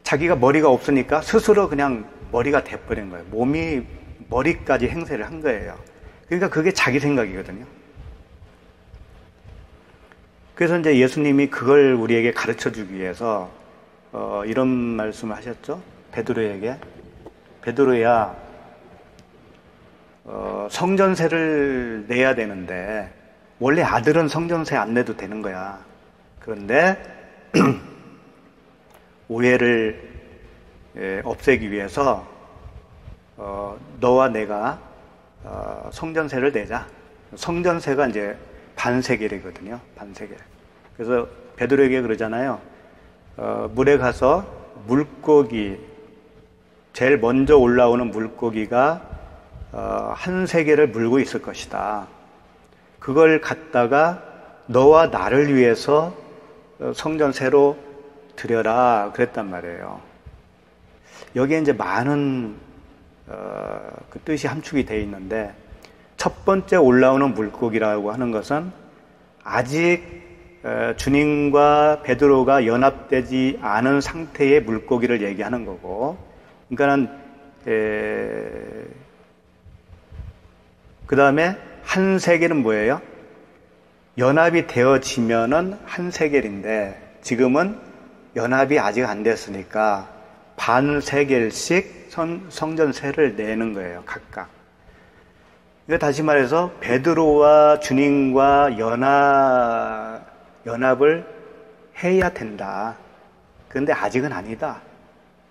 [SPEAKER 2] 자기가 머리가 없으니까 스스로 그냥 머리가 돼버린 거예요. 몸이 머리까지 행세를 한 거예요. 그러니까 그게 자기 생각이거든요. 그래서 이제 예수님이 그걸 우리에게 가르쳐 주기 위해서 이런 말씀을 하셨죠. 베드로에게. 베드로야, 성전세를 내야 되는데 원래 아들은 성전세 안 내도 되는 거야. 그런데 오해를 없애기 위해서 너와 내가 성전세를 내자. 성전세가 이제 반세겔이거든요. 반세겔. 그래서 베드로에게 그러잖아요. 물에 가서 물고기, 제일 먼저 올라오는 물고기가 한 세겔을 물고 있을 것이다. 그걸 갖다가 너와 나를 위해서 성전세로 드려라 그랬단 말이에요. 여기에 이제 많은 그 뜻이 함축이 되어 있는데, 첫 번째 올라오는 물고기라고 하는 것은 아직 주님과 베드로가 연합되지 않은 상태의 물고기를 얘기하는 거고, 그러니까는 그 다음에 한 세겔은 뭐예요? 연합이 되어지면은 한 세겔인데, 지금은 연합이 아직 안 됐으니까 반 세겔씩 성전세를 내는 거예요, 각각. 이거 다시 말해서 베드로와 주님과 연합을 해야 된다. 그런데 아직은 아니다.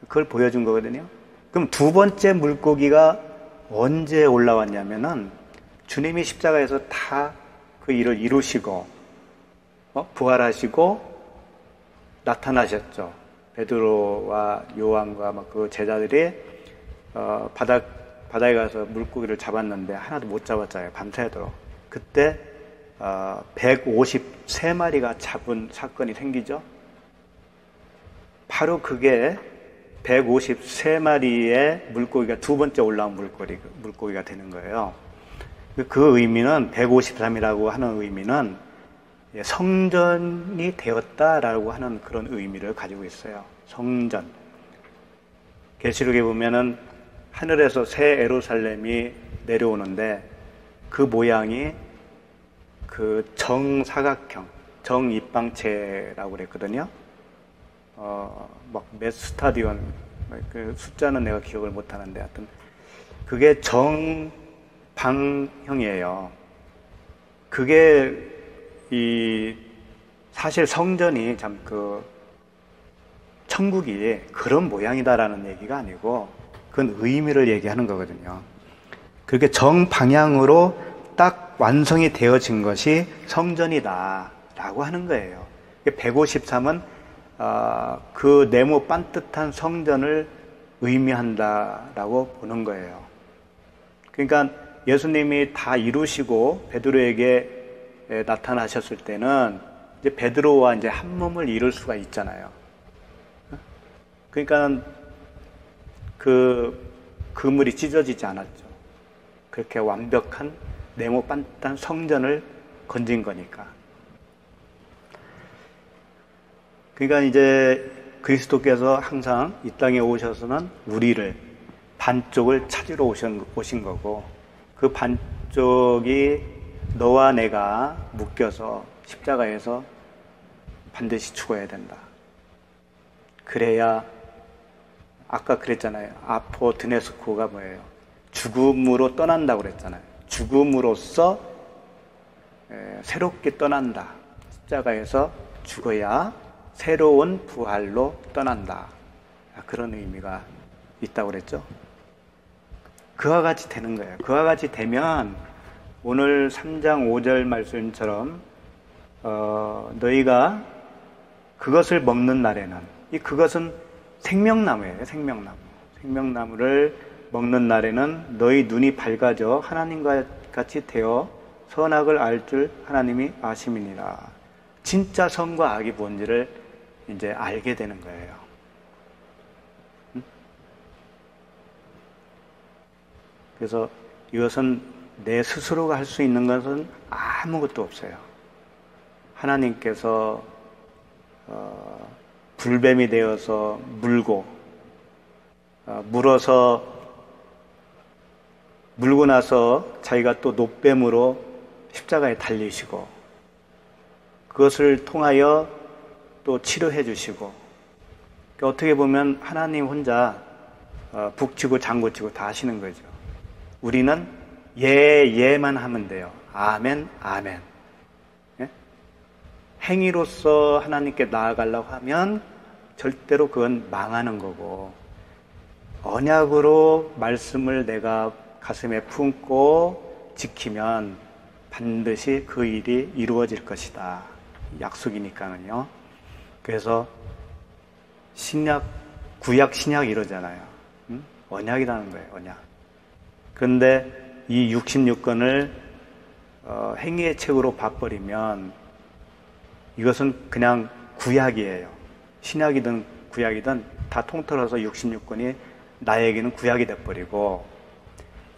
[SPEAKER 2] 그걸 보여준 거거든요. 그럼 두 번째 물고기가 언제 올라왔냐면은 주님이 십자가에서 다 그 일을 이루시고 부활하시고 나타나셨죠. 베드로와 요한과 그 제자들이 바다에 가서 물고기를 잡았는데 하나도 못 잡았잖아요. 밤새도록. 그때 153마리가 잡은 사건이 생기죠. 바로 그게 153마리의 물고기가 두 번째 올라온 물고기가 되는 거예요. 그 의미는 153이라고 하는 의미는 성전이 되었다라고 하는 그런 의미를 가지고 있어요. 성전. 계시록에 보면은 하늘에서 새 예루살렘이 내려오는데 그 모양이 그 정사각형, 정입방체라고 그랬거든요. 막 몇 스타디온, 그 숫자는 내가 기억을 못 하는데 하여튼 그게 정방형이에요. 그게 사실 성전이 참 천국이 그런 모양이다라는 얘기가 아니고 그건 의미를 얘기하는 거거든요. 그렇게 정방향으로 딱 완성이 되어진 것이 성전이다라고 하는 거예요. 153은 그 네모 반듯한 성전을 의미한다라고 보는 거예요. 그러니까 예수님이 다 이루시고 베드로에게 나타나셨을 때는 이제 베드로와 이제 한 몸을 이룰 수가 있잖아요. 그러니까 그 그물이 찢어지지 않았죠. 그렇게 완벽한 네모 반듯한 성전을 건진 거니까. 그러니까 이제 그리스도께서 항상 이 땅에 오셔서는 우리를 반쪽을 찾으러 오신 거고, 그 반쪽이 너와 내가 묶여서 십자가에서 반드시 죽어야 된다. 그래야, 아까 그랬잖아요. 아포드네스코가 뭐예요? 죽음으로 떠난다고 그랬잖아요. 죽음으로써 새롭게 떠난다. 십자가에서 죽어야 새로운 부활로 떠난다. 그런 의미가 있다고 그랬죠. 그와 같이 되는 거예요. 그와 같이 되면 오늘 3장 5절 말씀처럼 너희가 그것을 먹는 날에는, 그것은 생명나무예요. 생명나무를 먹는 날에는 너희 눈이 밝아져 하나님과 같이 되어 선악을 알 줄 하나님이 아심이니라. 진짜 선과 악이 뭔지를 이제 알게 되는 거예요. 그래서 이것은 내 스스로가 할 수 있는 것은 아무것도 없어요. 하나님께서 불뱀이 되어서 물고 나서 자기가 또 놋뱀으로 십자가에 달리시고, 그것을 통하여 또 치료해 주시고, 그러니까 어떻게 보면 하나님 혼자 북치고 장구치고 다 하시는 거죠. 우리는 예만 하면 돼요. 아멘, 아멘. 예? 행위로서 하나님께 나아가려고 하면 절대로 그건 망하는 거고, 언약으로 말씀을 내가 가슴에 품고 지키면 반드시 그 일이 이루어질 것이다. 약속이니까는요. 그래서 구약, 신약 이러잖아요. 언약이라는 거예요, 언약. 그런데 이 66권을 행위의 책으로 봐버리면 이것은 그냥 구약이에요. 신약이든 구약이든 다 통틀어서 66권이 나에게는 구약이 돼버리고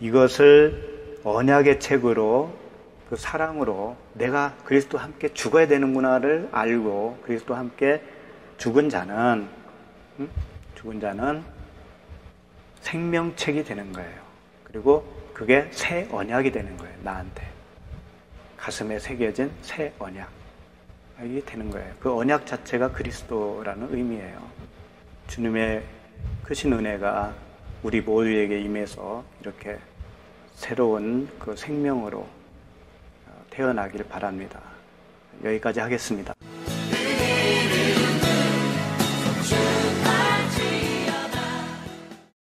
[SPEAKER 2] 이것을 언약의 책으로 그 사랑으로 내가 그리스도와 함께 죽어야 되는구나를 알고 그리스도와 함께 죽은 자는 생명책이 되는 거예요. 그리고 그게 새 언약이 되는 거예요. 나한테 가슴에 새겨진 새 언약이 되는 거예요. 그 언약 자체가 그리스도라는 의미예요. 주님의 크신 은혜가 우리 모두에게 임해서 이렇게 새로운 그 생명으로 태어나길 바랍니다. 여기까지 하겠습니다.